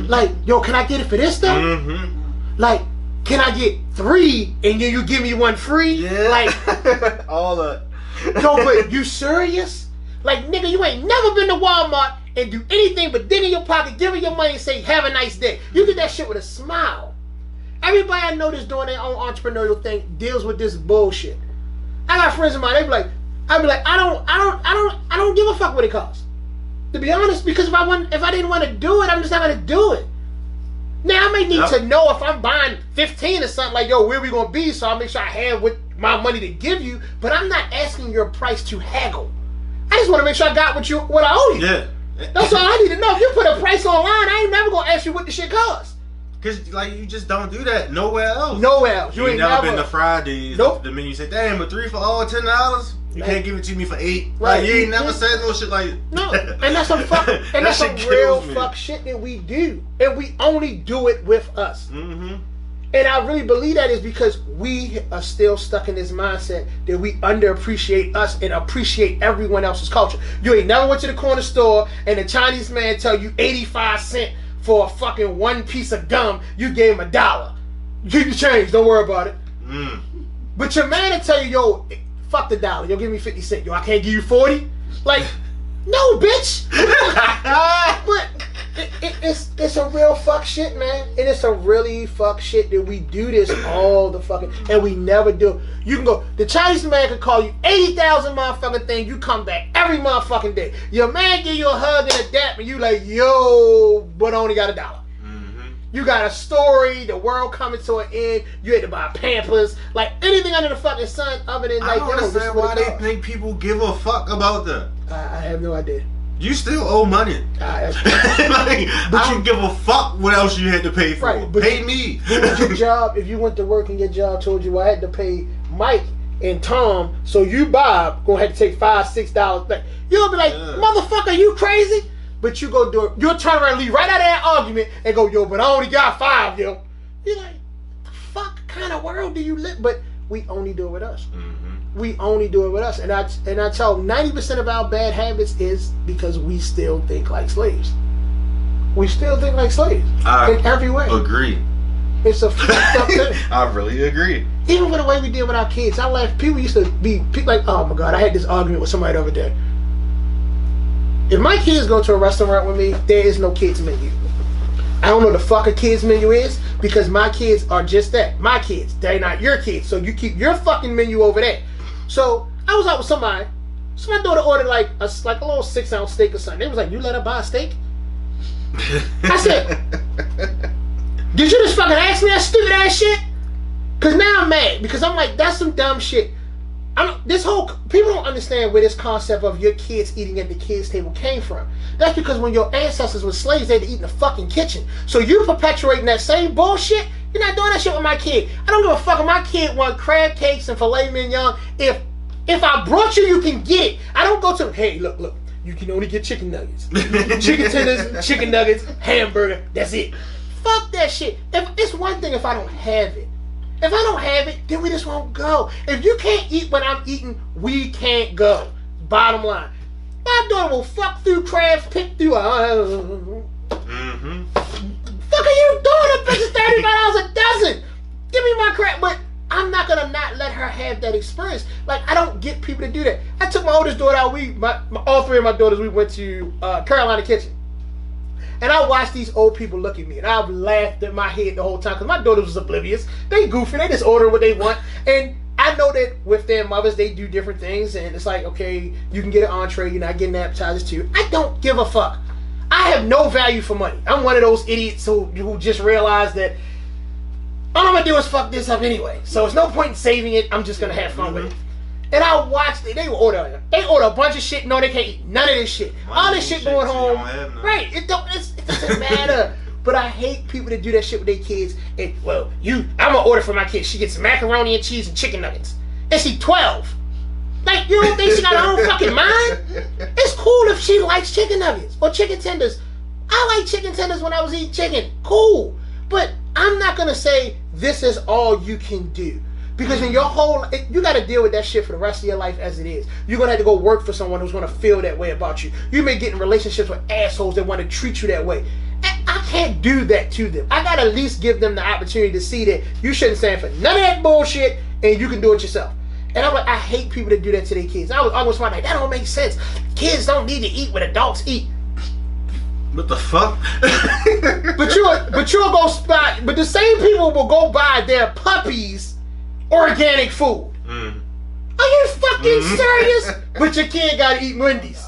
S3: Like, yo, can I get it for this though? Like, can I get 3 and then you give me 1 free?
S1: Yeah.
S3: Like,
S1: all that.
S3: yo, but you serious? Like, nigga, you ain't never been to Walmart and do anything but dig in your pocket, give her your money and say, have a nice day. You get that shit with a smile. Everybody I know that's doing their own entrepreneurial thing deals with this bullshit. I got friends of mine, I'd be like, I don't give a fuck what it costs. To be honest, because if I didn't want to do it, I'm just not gonna do it. Now I may need to know if I'm buying 15 or something, like, yo, where we gonna be, so I'll make sure I have what my money to give you, but I'm not asking your price to haggle. I just want to make sure I got what I owe you.
S1: Yeah.
S3: That's all I need to know. If you put a price online, I ain't never gonna ask you what the shit costs.
S1: Cause like you just don't do that nowhere else.
S3: Nowhere else.
S1: You ain't never been to Fridays.
S3: Nope.
S1: The menu say, damn, a 3 for all $10. You can't give it to me for 8.
S3: Right.
S1: Like, you ain't never said no shit like
S3: no. And that's some fuck. And that's some real fuck shit that we do, and we only do it with us. And I really believe that is because we are still stuck in this mindset that we underappreciate us and appreciate everyone else's culture. You ain't never went to the corner store and the Chinese man tell you 85 cents for a fucking 1 piece of gum. You gave him $1. Keep the change. Don't worry about it. But your man will tell you, yo, fuck the dollar. Yo, give me 50 cents. Yo, I can't give you 40. Like, no, bitch. But it's a real fuck shit, man. And it's a really fuck shit that we do this all the fucking, and we never do. You can go, the Chinese man can call you 80,000 motherfucking things. You come back every motherfucking day. Your man give you a hug and a dap, and you like, yo, but I only got $1. You got a story, the world coming to an end, you had to buy Pampers, like anything under the fucking sun other than like,
S1: I don't understand why they think people give a fuck about that.
S3: I have no idea.
S1: You still owe money. I don't give a fuck what else you had to pay for.
S3: Right,
S1: pay me.
S3: But your job, if you went to work and your job told you, I had to pay Mike and Tom, so you, Bob, gonna have to take $5, $6 back. You'll be like, motherfucker, you crazy? But you go do it. You'll turn around and leave right out of that argument and go, yo, but I only got 5, yo. You're like, the fuck kind of world do you live? But we only do it with us. We only do it with us. And I tell 90% of our bad habits is because we still think like slaves. We still think like slaves. In every way.
S1: Agree.
S3: It's a fucked up thing.
S1: I really agree.
S3: Even with the way we deal with our kids. I laugh. People used to be like, oh my God, I had this argument with somebody the other day. If my kids go to a restaurant with me, there is no kids menu. I don't know the fuck a kids menu is because my kids are just that. My kids. They're not your kids. So you keep your fucking menu over there. So I was out with somebody. So my daughter ordered like a little 6-ounce steak or something. They was like, you let her buy a steak? I said, did you just fucking ask me that stupid ass shit? Because now I'm mad. Because I'm like, that's some dumb shit. People don't understand where this concept of your kids eating at the kids' table came from. That's because when your ancestors were slaves, they had to eat in the fucking kitchen. So you perpetuating that same bullshit. You're not doing that shit with my kid. I don't give a fuck if my kid want crab cakes and filet mignon. If I brought you, you can get it. I don't go to, hey, look, you can only get chicken nuggets. Chicken tenders, chicken nuggets, hamburger, that's it. Fuck that shit. It's one thing if I don't have it. If I don't have it, then we just won't go. If you can't eat when I'm eating, we can't go. Bottom line. My daughter will fuck through crabs, pick through Fuck are you doing? A bitch is $35 a dozen. Give me my crap. But I'm not gonna not let her have that experience. Like, I don't get people to do that. I took my oldest daughter out. All 3 of my daughters, we went to Carolina Kitchen. And I watched these old people look at me, and I've laughed in my head the whole time because my daughters was oblivious. They goofy. They just order what they want. And I know that with their mothers, they do different things. And it's like, okay, you can get an entree. You're not getting appetizers too. I don't give a fuck. I have no value for money. I'm one of those idiots who just realized that all I'm going to do is fuck this up anyway. So there's no point in saving it. I'm just going to have fun with it. And I watched it. They order a bunch of shit. No, they can't eat none of this shit. All this shit going home. Right. It doesn't matter. But I hate people that do that shit with their kids. And, well, I'm going to order for my kid. She gets macaroni and cheese and chicken nuggets. And she's 12. Like, you don't think she got her own fucking mind? It's cool if she likes chicken nuggets or chicken tenders. I I like chicken tenders when I was eating chicken. Cool. But I'm not going to say this is all you can do. Because in your you got to deal with that shit for the rest of your life as it is. You're going to have to go work for someone who's going to feel that way about you. You may get in relationships with assholes that want to treat you that way. I can't do that to them. I got to at least give them the opportunity to see that you shouldn't stand for none of that bullshit and you can do it yourself. And I'm like, I hate people that do that to their kids. I was always like, that don't make sense. Kids don't need to eat what adults eat.
S1: What the fuck?
S3: But the same people will go buy their puppies organic food. Are you fucking serious? But your kid gotta eat Wendy's.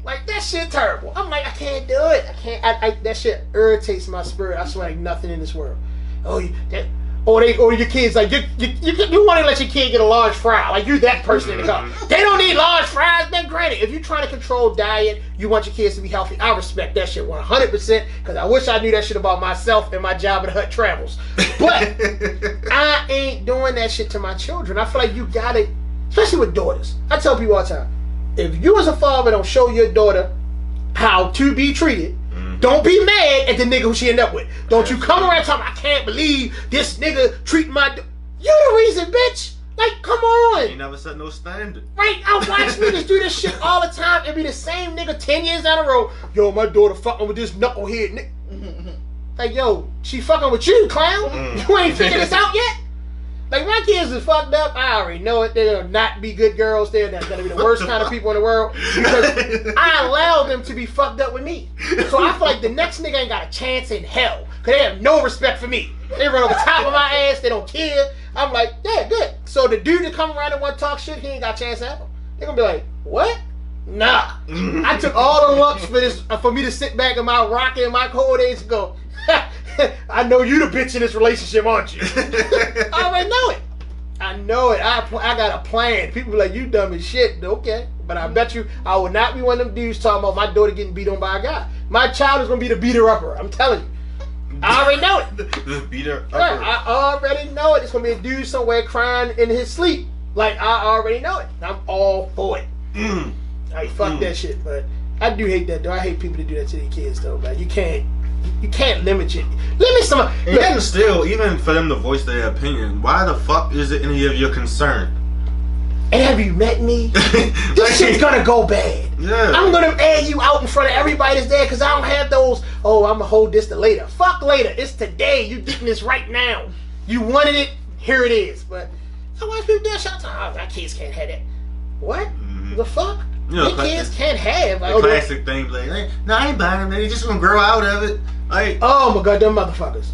S3: Like, that shit terrible. I'm like, I can't do it. I can't. That shit irritates my spirit. I swear, like nothing in this world. Or your kids like you want to let your kid get a large fry. Like, you that person in the car. They don't need large fries. Man, granted, if you're trying to control diet, you want your kids to be healthy. I respect that shit 100%. Because I wish I knew that shit about myself and my Jabba the Hutt travels. But I ain't doing that shit to my children. I feel like you gotta, especially with daughters. I tell people all the time, if you as a father don't show your daughter how to be treated, don't be mad at the nigga who she ended up with. Don't you come around talking, I can't believe this nigga treating my... You the reason, bitch. Like, come on.
S1: You never set no standard.
S3: Right? I watch niggas do this shit all the time and be the same nigga 10 years down the road. Yo, my daughter fucking with this knucklehead nigga. Like, yo, she fucking with you, clown. You ain't figured this out yet? Like, my kids is fucked up. I already know it. They're gonna not be good girls. They're gonna be the worst kind of people in the world because I allowed them to be fucked up with me. So I feel like the next nigga ain't got a chance in hell because they have no respect for me. They run over top of my ass. They don't care. I'm like, yeah, good. So the dude that come around and want to talk shit, he ain't got a chance to have him. They're gonna be like, what? Nah. I took all the lumps for me to sit back in my rocket and my cold days and go, I know you the bitch in this relationship, aren't you? I already know it. I know it. I got a plan. People be like, you dumb as shit. Okay. But I bet you I will not be one of them dudes talking about my daughter getting beat on by a guy. My child is going to be the beater-upper. I'm telling you. I already know it.
S1: The beater-upper.
S3: I already know it. It's going to be a dude somewhere crying in his sleep. Like, I already know it. I'm all for it. Like, fuck that shit. But I do hate that, though. I hate people that do that to their kids, though. But you can't limit it. Limit some.
S1: And still, even for them to voice their opinion, why the fuck is it any of your concern?
S3: And have you met me? This shit's gonna go bad.
S1: Yeah.
S3: I'm gonna air you out in front of everybody that's there because I don't have those. Oh, I'm gonna hold this to later. Fuck later. It's today. You getting this right now. You wanted it. Here it is. But I watch people do that shit. Oh, my kids can't have that. What? The fuck?
S1: You know,
S3: your kids can't have.
S1: The classic thing, like, no, I ain't buying them. They just gonna grow out of it. Like,
S3: oh my god, them motherfuckers.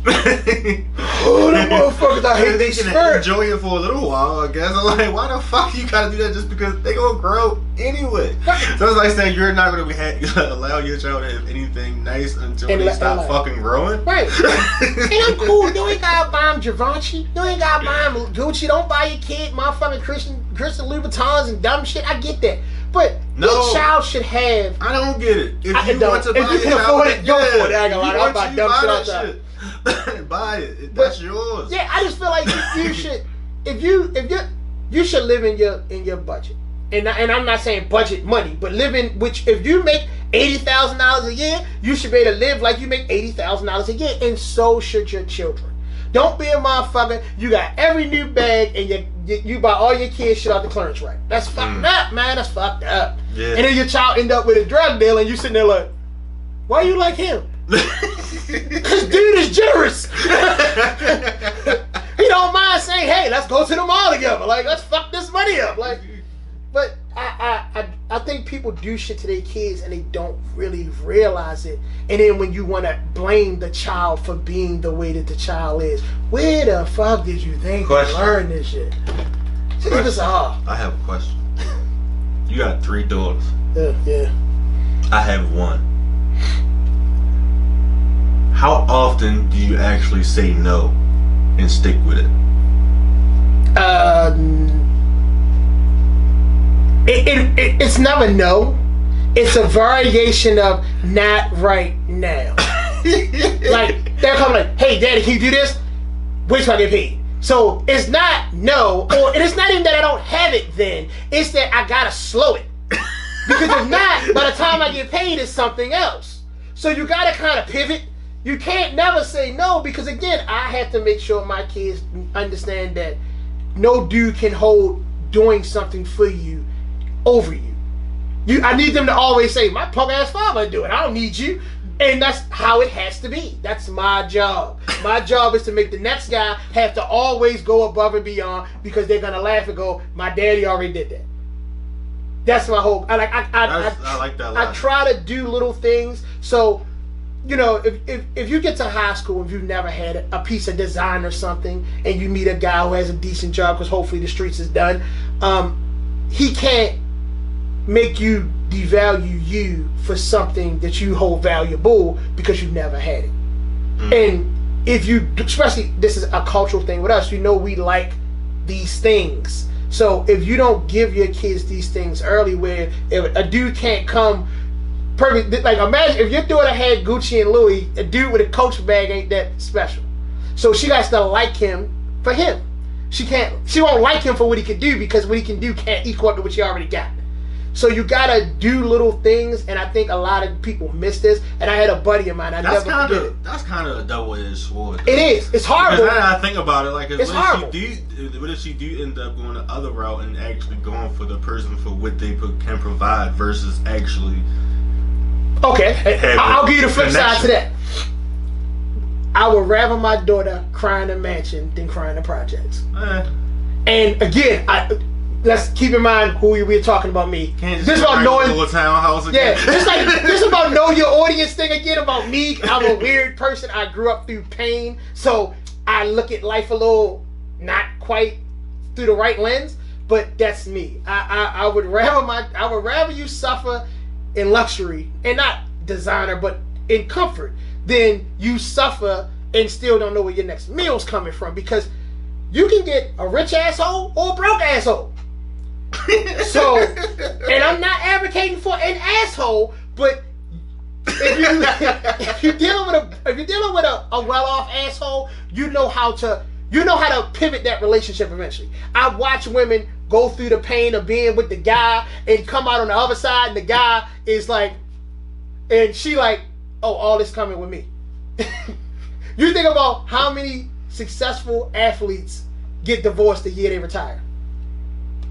S3: Oh, them motherfuckers, I hate
S1: they
S3: they
S1: can enjoy it for a little while, I guess. I'm like, why the fuck you gotta do that just because they gonna grow anyway? So it's like saying you're not gonna allow your child to have anything nice until they stop fucking growing.
S3: Right. And I'm cool. You ain't gotta buy them Givenchy. You ain't gotta buy them Gucci. Don't buy your kid motherfucking Christian Louboutins and dumb shit. I get that. But your child should have.
S1: I don't get it. If you
S3: want to buy
S1: if you
S3: can afford it, go for it. I ain't gonna lie. I buy dumb shit all the
S1: time. Buy it. That's yours.
S3: Yeah, I just feel like you should. If you should live in your budget. And I'm not saying budget money, but if you make $80,000 a year, you should be able to live like you make $80,000 a year, and so should your children. Don't be a motherfucker. You got every new bag and you buy all your kids shit out the clearance rack. That's fucked up, man. That's fucked up. Yeah. And then your child end up with a drug dealer and you sitting there like, why you like him? This dude is generous. He don't mind saying, hey, let's go to the mall together. Like, let's fuck this money up. Like, but I think people do shit to their kids and they don't really realize it. And then when you want to blame the child for being the way that the child is, where the fuck did you think you learned this shit? It's bizarre.
S1: I have a question. You got 3 daughters.
S3: Yeah.
S1: I have 1. How often do you actually say no and stick with it?
S3: It's never no. It's a variation of not right now. Like, they're coming like, hey, daddy, can you do this? Wait till I get paid. So it's not no, or it's not even that I don't have it then. It's that I gotta slow it. Because if not, by the time I get paid, it's something else. So you gotta kind of pivot. You can't never say no because again, I have to make sure my kids understand that no dude can hold doing something for you over you. I need them to always say, my punk ass father do it. I don't need you. And that's how it has to be. That's my job. My job is to make the next guy have to always go above and beyond because they're gonna laugh and go, my daddy already did that. That's my whole. I like that a lot. I try to do little things. So, you know, if you get to high school and you've never had a piece of design or something, and you meet a guy who has a decent job because hopefully the streets is done, he can't make you devalue you for something that you hold valuable because you've never had it. And if you, especially this is a cultural thing with us, you know we like these things. So if you don't give your kids these things early, where if a dude can't come perfect, like imagine if your daughter had Gucci and Louis, a dude with a Coach bag ain't that special. So she has to like him for him. She won't like him for what he can do because what he can do can't equal up to what she already got. So you gotta do little things, and I think a lot of people miss this. And I had a buddy of mine. That's kind
S1: of a double-edged sword.
S3: Though. It is. It's horrible.
S1: Because now I think about it, like,
S3: it's horrible.
S1: What if she do end up going the other route and actually going for the person for what they can provide versus actually?
S3: Okay, I'll give you the flip side to that. I would rather my daughter cry in a mansion than cry in the projects. And again, let's keep in mind who we were talking about. Me.
S1: This is about knowing little townhouse again.
S3: Yeah, this is about know your audience thing again. About me, I'm a weird person. I grew up through pain, so I look at life a little not quite through the right lens. But that's me. I would rather you suffer in luxury and not designer, but in comfort, than you suffer and still don't know where your next meal's coming from, because you can get a rich asshole or a broke asshole. So, and I'm not advocating for an asshole, but if you're dealing with a well-off asshole, you know how to pivot that relationship eventually. I watch women go through the pain of being with the guy and come out on the other side, and the guy is like, and she like, oh, all this coming with me. You think about how many successful athletes get divorced the year they retire.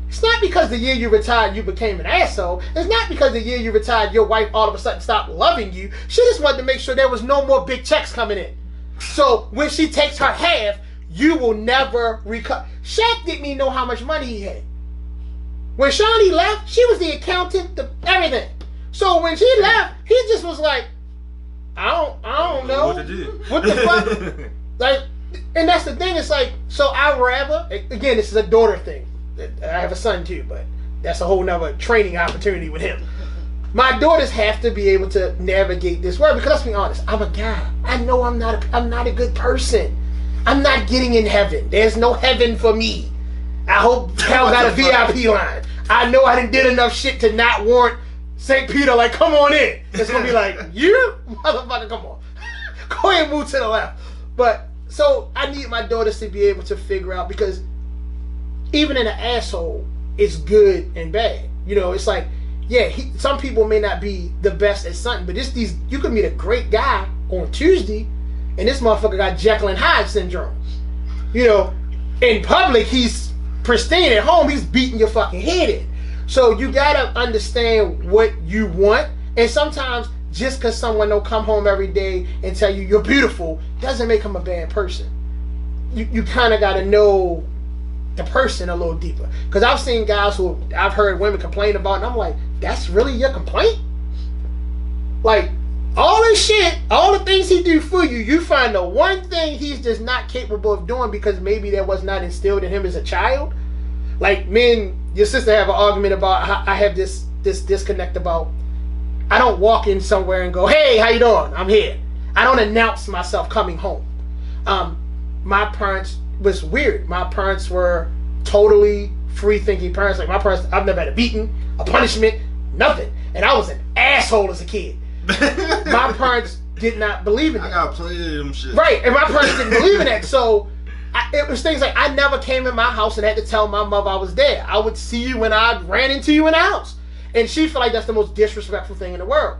S3: It's not because the year you retired you became an asshole. It's not because the year you retired your wife all of a sudden stopped loving you. She just wanted to make sure there was no more big checks coming in. So when she takes her half, you will never recover. Shaq didn't even know how much money he had. When Shawnee left, she was the accountant, everything. So when she left, he just was like, I don't know.
S1: What to do?
S3: What the fuck? Like, and that's the thing. It's like, so I rather, again, this is a daughter thing. I have a son too, but that's a whole nother training opportunity with him. My daughters have to be able to navigate this world, because let's be honest, I'm a guy. I know I'm not a good person. I'm not getting in heaven. There's no heaven for me. I hope hell got a VIP line. I know I did enough shit to not warrant St. Peter like, come on in. It's gonna be like, you motherfucker, come on. Go ahead and move to the left. But so I need my daughters to be able to figure out, because even in an asshole, it's good and bad. You know, it's like, yeah, some people may not be the best at something, but you could meet a great guy on Tuesday, and this motherfucker got Jekyll and Hyde syndrome. You know, in public, he's pristine. At home, he's beating your fucking head in. So you gotta understand what you want, and sometimes just because someone don't come home every day and tell you you're beautiful doesn't make him a bad person. You kind of gotta know the person a little deeper, because I've seen guys who I've heard women complain about, and I'm like, that's really your complaint? Like, all this shit, all the things he do for you, you find the one thing he's just not capable of doing because maybe that was not instilled in him as a child. Like, me and your sister have an argument about how I have this disconnect about, I don't walk in somewhere and go, hey, how you doing? I'm here. I don't announce myself coming home. My parents was weird. My parents were totally free-thinking parents. Like, my parents, I've never had a beating, a punishment, nothing. And I was an asshole as a kid. My parents did not believe in that.
S1: I got plenty of them shit.
S3: Right, and my parents didn't believe in that. So it was things like, I never came in my house and had to tell my mother I was there. I would see you when I ran into you in the house. And she felt like that's the most disrespectful thing in the world.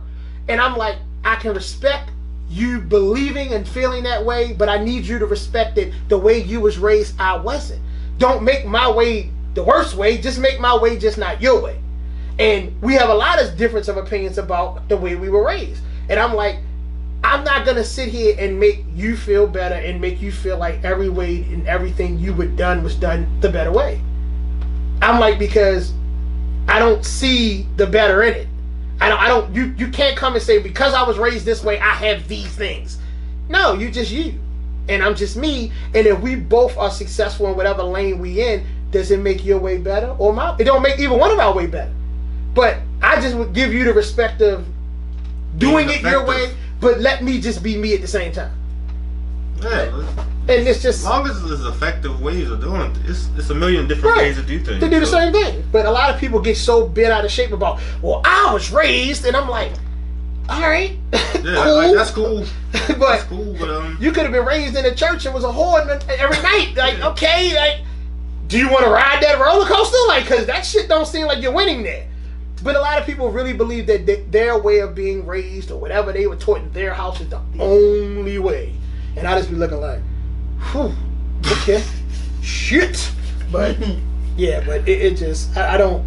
S3: And I'm like, I can respect you believing and feeling that way, but I need you to respect it the way you was raised. I wasn't. Don't make my way the worst way. Just make my way just not your way. And we have a lot of difference of opinions about the way we were raised. And I'm like, I'm not gonna sit here and make you feel better and make you feel like every way and everything you would done was done the better way. I'm like, because I don't see the better in it. You can't come and say, because I was raised this way, I have these things. No, you just you. And I'm just me. And if we both are successful in whatever lane we in, does it make your way better? Or mine? It don't make either one of our way better. But I just would give you the respect of doing it your way, but let me just be me at the same time.
S1: Yeah.
S3: And it's just,
S1: as long as there's effective ways of doing it, it's a million different ways to do things.
S3: To do the same thing. But a lot of people get so bent out of shape about, well, I was raised, and I'm like, all right,
S1: yeah,
S3: cool.
S1: like, that's cool.
S3: But
S1: that's cool. But
S3: you could have been raised in a church and was a whore every night. Like, yeah. Okay, like, do you want to ride that roller coaster? Like, because that shit don't seem like you're winning there. But a lot of people really believe that their way of being raised or whatever they were taught in their house is the only way. And I just be looking like, whew, okay, shit. But yeah, but it just, I don't,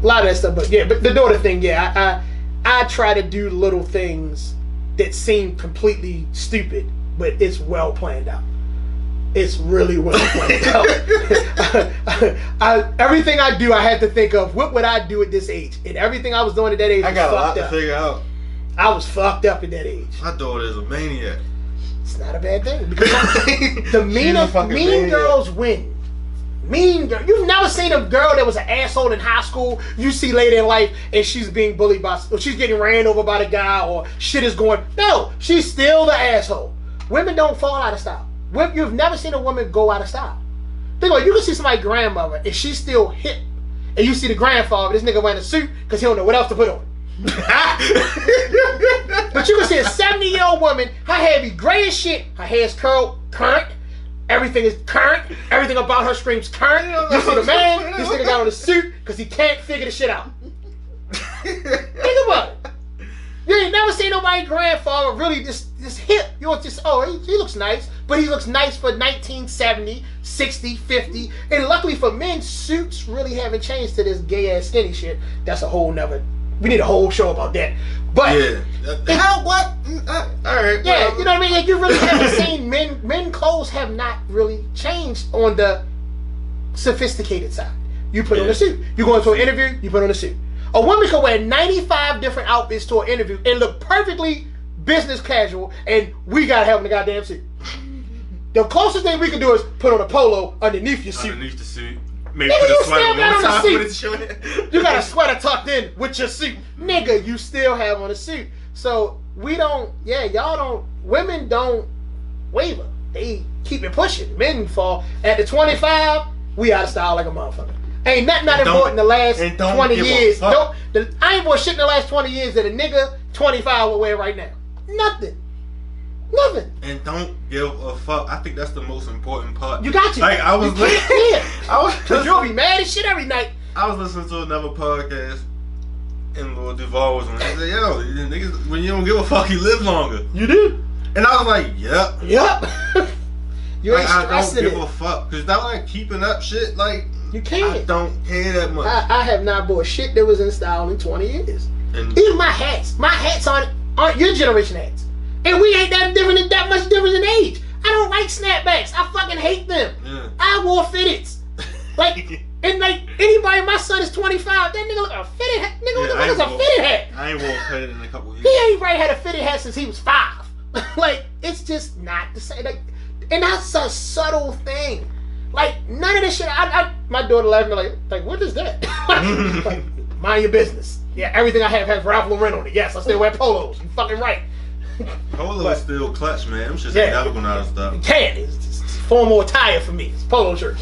S3: a lot of that stuff. But yeah, but the daughter thing, yeah, I try to do little things that seem completely stupid, but it's well planned out. It's really well planned out. Everything I do, I had to think of, what would I do at this age? And everything I was doing at that age,
S1: I got a lot to figure out.
S3: I was fucked up at that age.
S1: My daughter is a maniac.
S3: It's not a bad thing, because the mean girls win. Mean girl. You've never seen a girl that was an asshole in high school. You see later in life, and she's being bullied by, or she's getting ran over by the guy, or shit is going. No, she's still the asshole. Women don't fall out of style. You've never seen a woman go out of style. Think about it, you can see somebody's grandmother, and she's still hip, and you see the grandfather, this nigga wearing a suit because he don't know what else to put on. But you can see a 70-year-old woman, her hair be gray as shit, her hair's curled, current, everything is current, everything about her screams current. You see the man, this nigga got on a suit because he can't figure the shit out. Think about it. You ain't never seen nobody's grandfather really just hip. You know, just, oh, he looks nice, but he looks nice for 1970, 60, 50. And luckily for men, suits really haven't changed to this gay-ass skinny shit. That's a whole nother, we need a whole show about that. But
S1: yeah, how, what? All right.
S3: Yeah, well, you know what I mean? Like, you really haven't seen men clothes have not really changed on the sophisticated side. You put on a suit. You go into an interview, you put on a suit. A woman can wear 95 different outfits to an interview and look perfectly business casual, and we gotta have in the goddamn suit. The closest thing we can do is put on a polo underneath your suit.
S1: Underneath the suit. Maybe put a sweater on top with it showing.
S3: You got a sweater tucked in with your suit. Nigga, you still have on a suit. So we don't, y'all don't, women don't waver. They keep it pushing. Men fall. At the 25, we out of style like a motherfucker. Ain't nothing I done bought in the last 20 years. Nope. I ain't bought shit in the last 20 years that a nigga 25 will wear right now. Nothing.
S1: And don't give a fuck. I think that's the most important part.
S3: You got to.
S1: Like, I was
S3: Because you'll be mad as shit every night.
S1: I was listening to another podcast, and Lil Duval was on. He said, yo, niggas, when you don't give a fuck, you live longer.
S3: You do.
S1: And I was like, yep.
S3: You ain't stressing it.
S1: I don't give a fuck. Because that, like, keeping up shit, like,
S3: you can't.
S1: I don't care that much.
S3: I have not bought shit that was in style in 20 years. And even my hats aren't your generation hats. And we ain't that much difference in age. I don't like snapbacks. I fucking hate them. Yeah. I wore fitteds. Like, and like anybody, my son is 25. That nigga look a fitted hat. Nigga, what the fuck is a fitted hat?
S1: I ain't wore fitted in a couple years.
S3: He ain't probably had a fitted hat since he was 5. Like, it's just not the same. Like, and that's a subtle thing. Like, none of this shit. My daughter laughed at me like, what is that? Like, mind your business. Yeah, everything I have has Ralph Lauren on it. Yes, I still wear polos. You fucking right.
S1: Polo is still clutch, man. Them shit's never going out of stuff.
S3: You can't. It's formal attire for me. It's polo shirt.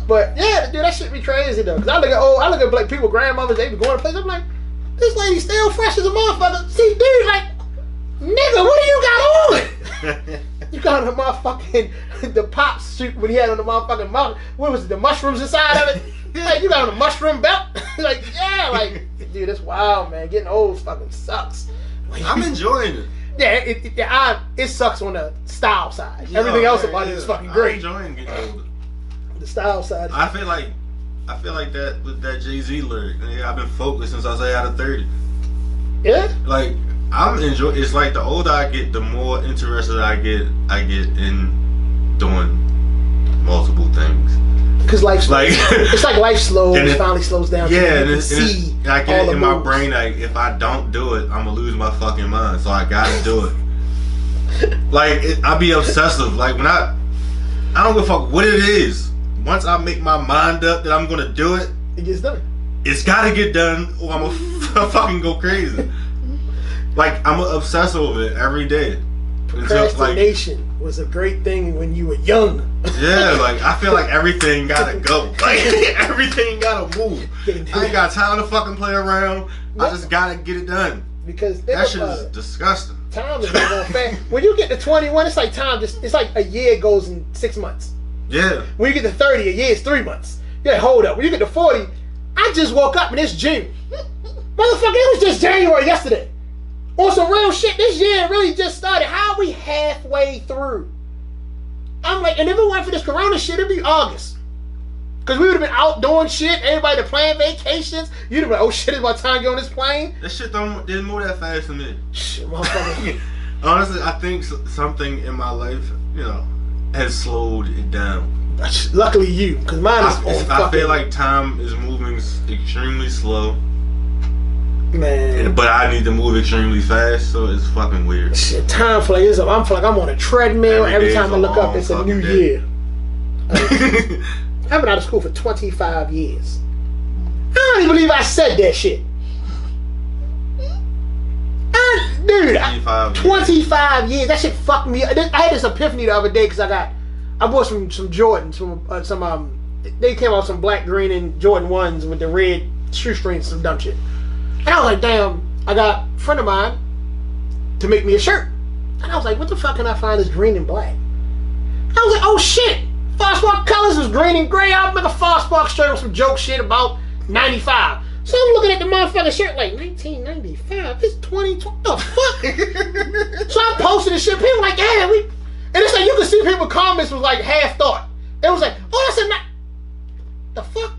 S3: But yeah, dude, that shit be crazy though. Cause I look at like people, grandmothers, they be going to places. I'm like, this lady's still fresh as a motherfucker. See, dude, like, nigga, what do you got on? You got on the motherfucking the pop suit when he had on the motherfucking what was it? The mushrooms inside of it. Like, you got on a mushroom belt. Like, yeah, like, dude, that's wild, man. Getting old fucking sucks.
S1: I'm enjoying it.
S3: Yeah, it sucks on the style side. Everything else about it is fucking great.
S1: I'm enjoying getting older.
S3: The style side.
S1: I feel like that with that Jay-Z lyric. I've been focused since I was out of 30.
S3: Yeah.
S1: Like I'm enjoying. It's like the older I get, the more interested I get in doing multiple things.
S3: Because life,
S1: like
S3: it's like life slows, finally slows down.
S1: Yeah,
S3: and
S1: I get it in my brain. Like if I don't do it, I'm gonna lose my fucking mind. So I gotta do it. Like I be obsessive. Like when I don't give a fuck what it is. Once I make my mind up that I'm gonna do it,
S3: it gets done.
S1: It's gotta get done, or I'm gonna fucking go crazy. Like I'm gonna obsess over it every day.
S3: Procrastination was a great thing when you were young.
S1: Yeah, like I feel like everything gotta go. Like everything gotta move. I ain't got time to fucking play around. I just gotta get it done.
S3: Because
S1: that shit is disgusting.
S3: Time is going fast. When you get to 21, it's like time it's like a year goes in 6 months.
S1: Yeah.
S3: When you get to 30, a year is 3 months. Yeah, hold up. When you get to 40, I just woke up and it's June. Motherfucker, it was just January yesterday. On some real shit, this year really just started. How are we halfway through? I'm like, and if it weren't for this corona shit, it'd be August. Because we would have been out doing shit, everybody to plan vacations. You'd have been like, oh shit, it's about time to get on this plane.
S1: That shit didn't move that fast to me.
S3: Shit, motherfucker.
S1: Honestly, I think something in my life, has slowed it down.
S3: Luckily you, because mine is
S1: I feel like time is moving extremely slow.
S3: Man.
S1: But I need to move extremely fast, so it's fucking weird.
S3: Shit, time feel like I'm on a treadmill. Every time I look up, it's a new year. I've been out of school for 25 years. I don't even believe I said that shit. Dude, 25 years. That shit fucked me up. I had this epiphany the other day because I bought some Jordans, they came out some black, green, and Jordan 1s with the red shoestrings, some dumb shit. And I was like, damn, I got a friend of mine to make me a shirt. And I was like, what the fuck can I find that's green and black? I was like, oh shit, Fospark colors was green and gray. I'll make a Fospark shirt with some joke shit about 95. So I'm looking at the motherfucking shirt like, 1995? It's 2020. What the fuck? So I posted this shit. People like, yeah, and it's like you can see people comments was like half thought. It was like, oh, that's a the fuck?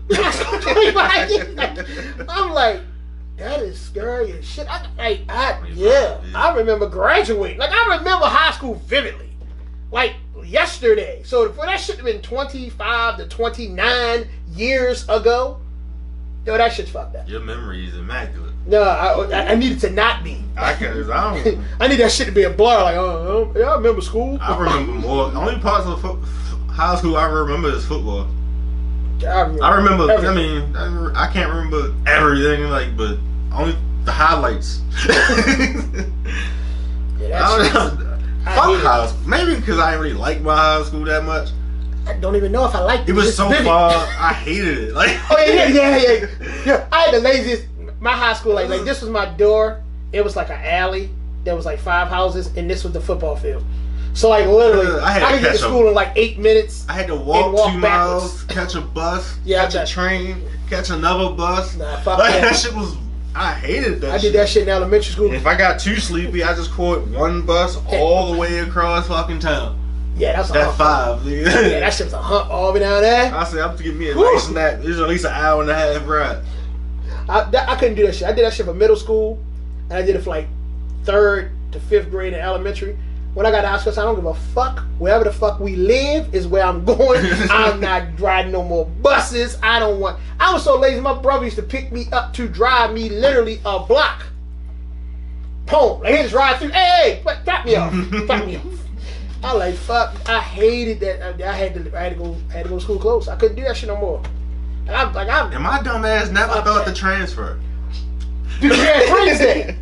S3: I'm like, that is scary as shit. I remember graduating. Like I remember high school vividly, like yesterday. So for that shit to been 25 to 29 years ago. Yo, that shit's fucked up.
S1: Your memory is immaculate.
S3: No, I need it to not be.
S1: I
S3: need that shit to be a blur. Like, yeah, I remember school.
S1: I remember more. The only parts of high school I remember is football. I remember. Everything. I mean, I can't remember everything. Like, but only the highlights. Fuck high school. Maybe because I didn't really like my high school that much.
S3: I don't even know if I liked it.
S1: It was so far. I hated it. Like,
S3: oh yeah. I had the laziest. My high school, like this was my door. It was like an alley. There was like 5 houses, and this was the football field. So like literally, I could get to school in like 8 minutes.
S1: I had to walk 2 miles, catch a bus, catch a train, catch another bus.
S3: Nah, fuck
S1: that shit was. I hated that.
S3: I did that shit in elementary school.
S1: And if I got too sleepy, I just caught one bus all the way across fucking town.
S3: Yeah, that's
S1: that 5.
S3: Yeah, that shit was a hump all the way down there.
S1: I said, I'm to give me a nice nap. There's at least an hour and a half ride.
S3: I couldn't do that shit. I did that shit for middle school, and I did it for like 3rd to 5th grade in elementary. When I got to high school, I don't give a fuck. Wherever the fuck we live is where I'm going. I'm not riding no more buses. I was so lazy. My brother used to pick me up to drive me literally a block. Boom. Like he just ride through. Hey, drop me off. Drop me off. I like fuck. I hated that. I had to go to school close. I couldn't do that shit no more. And
S1: my dumb ass never thought to transfer.
S3: Dude, transfer.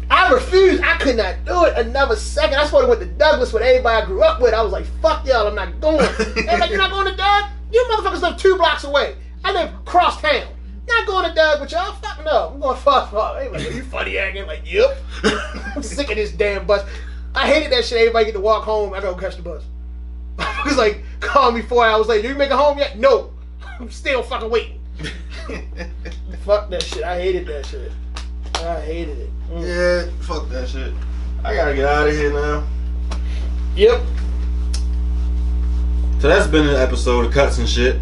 S3: I refused. I could not do it another second. I supposed to went to Douglas with everybody I grew up with. I was like, fuck y'all, I'm not going. They're like, you're not going to Doug? You motherfuckers live 2 blocks away. I live cross town. Not going to Doug with y'all. Fuck no. I'm going fuck. They like, are you funny acting? Like, yep. I'm sick of this damn bus. I hated that shit. Everybody get to walk home. I gotta go catch the bus. I was like, call me 4 hours later. You make it home yet? No. I'm still fucking waiting. Fuck that shit. I hated that shit. I hated it.
S1: Yeah, fuck that shit. I gotta get out of here now.
S3: Yep.
S1: So that's been an episode of Cuts and Shit.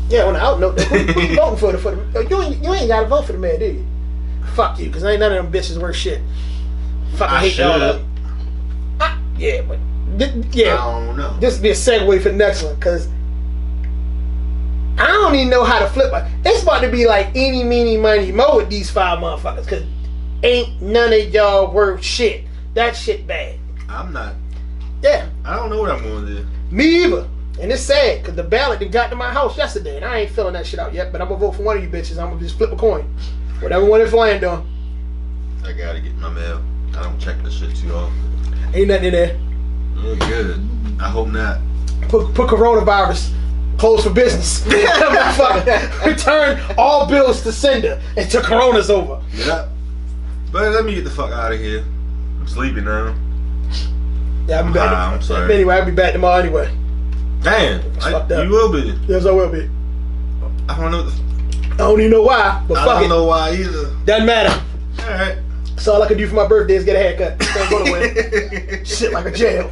S3: Yeah, on the out note, who you voting for the you ain't gotta vote for the man, do you? Fuck you, because ain't none of them bitches worth shit. Fucking hate y'all up. Yeah, but yeah.
S1: I don't know.
S3: This would be a segue for the next one, because I don't even know how to flip it. It's about to be like eeny, meeny, miny, mo with these 5 motherfuckers, because ain't none of y'all worth shit. That shit bad.
S1: I'm not.
S3: Yeah.
S1: I don't know what I'm going to do.
S3: Me either. And it's sad, because the ballot that got to my house yesterday, and I ain't filling that shit out yet, but I'm going to vote for one of you bitches. I'm going to just flip a coin. Whatever one it's land on.
S1: I gotta get my mail. I don't check the shit too often.
S3: Ain't nothing in there.
S1: You're good. I hope not.
S3: Put coronavirus. Closed for business. Return all bills to sender until Corona's over.
S1: Yeah. But let me get the fuck out of here. I'm sleepy now.
S3: Yeah, I'll be back.
S1: I'm sorry.
S3: Anyway, I'll be back tomorrow anyway.
S1: Damn. You will be.
S3: Yes, I will be.
S1: I don't know.
S3: I don't even know why, but fuck it.
S1: I don't know why either.
S3: Doesn't matter.
S1: Alright.
S3: That's all I can do for my birthday is get a haircut. Don't go nowhere. Shit like a jail.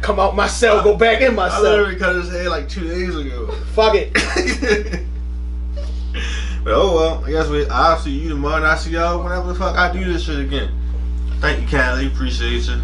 S3: Come out my cell, go back in my
S1: I
S3: cell.
S1: literally cut his hair like 2 days ago.
S3: Fuck it.
S1: But oh well, I guess I'll see you tomorrow and I'll see y'all whenever the fuck I do this shit again. Thank you, Kylie. Appreciate you.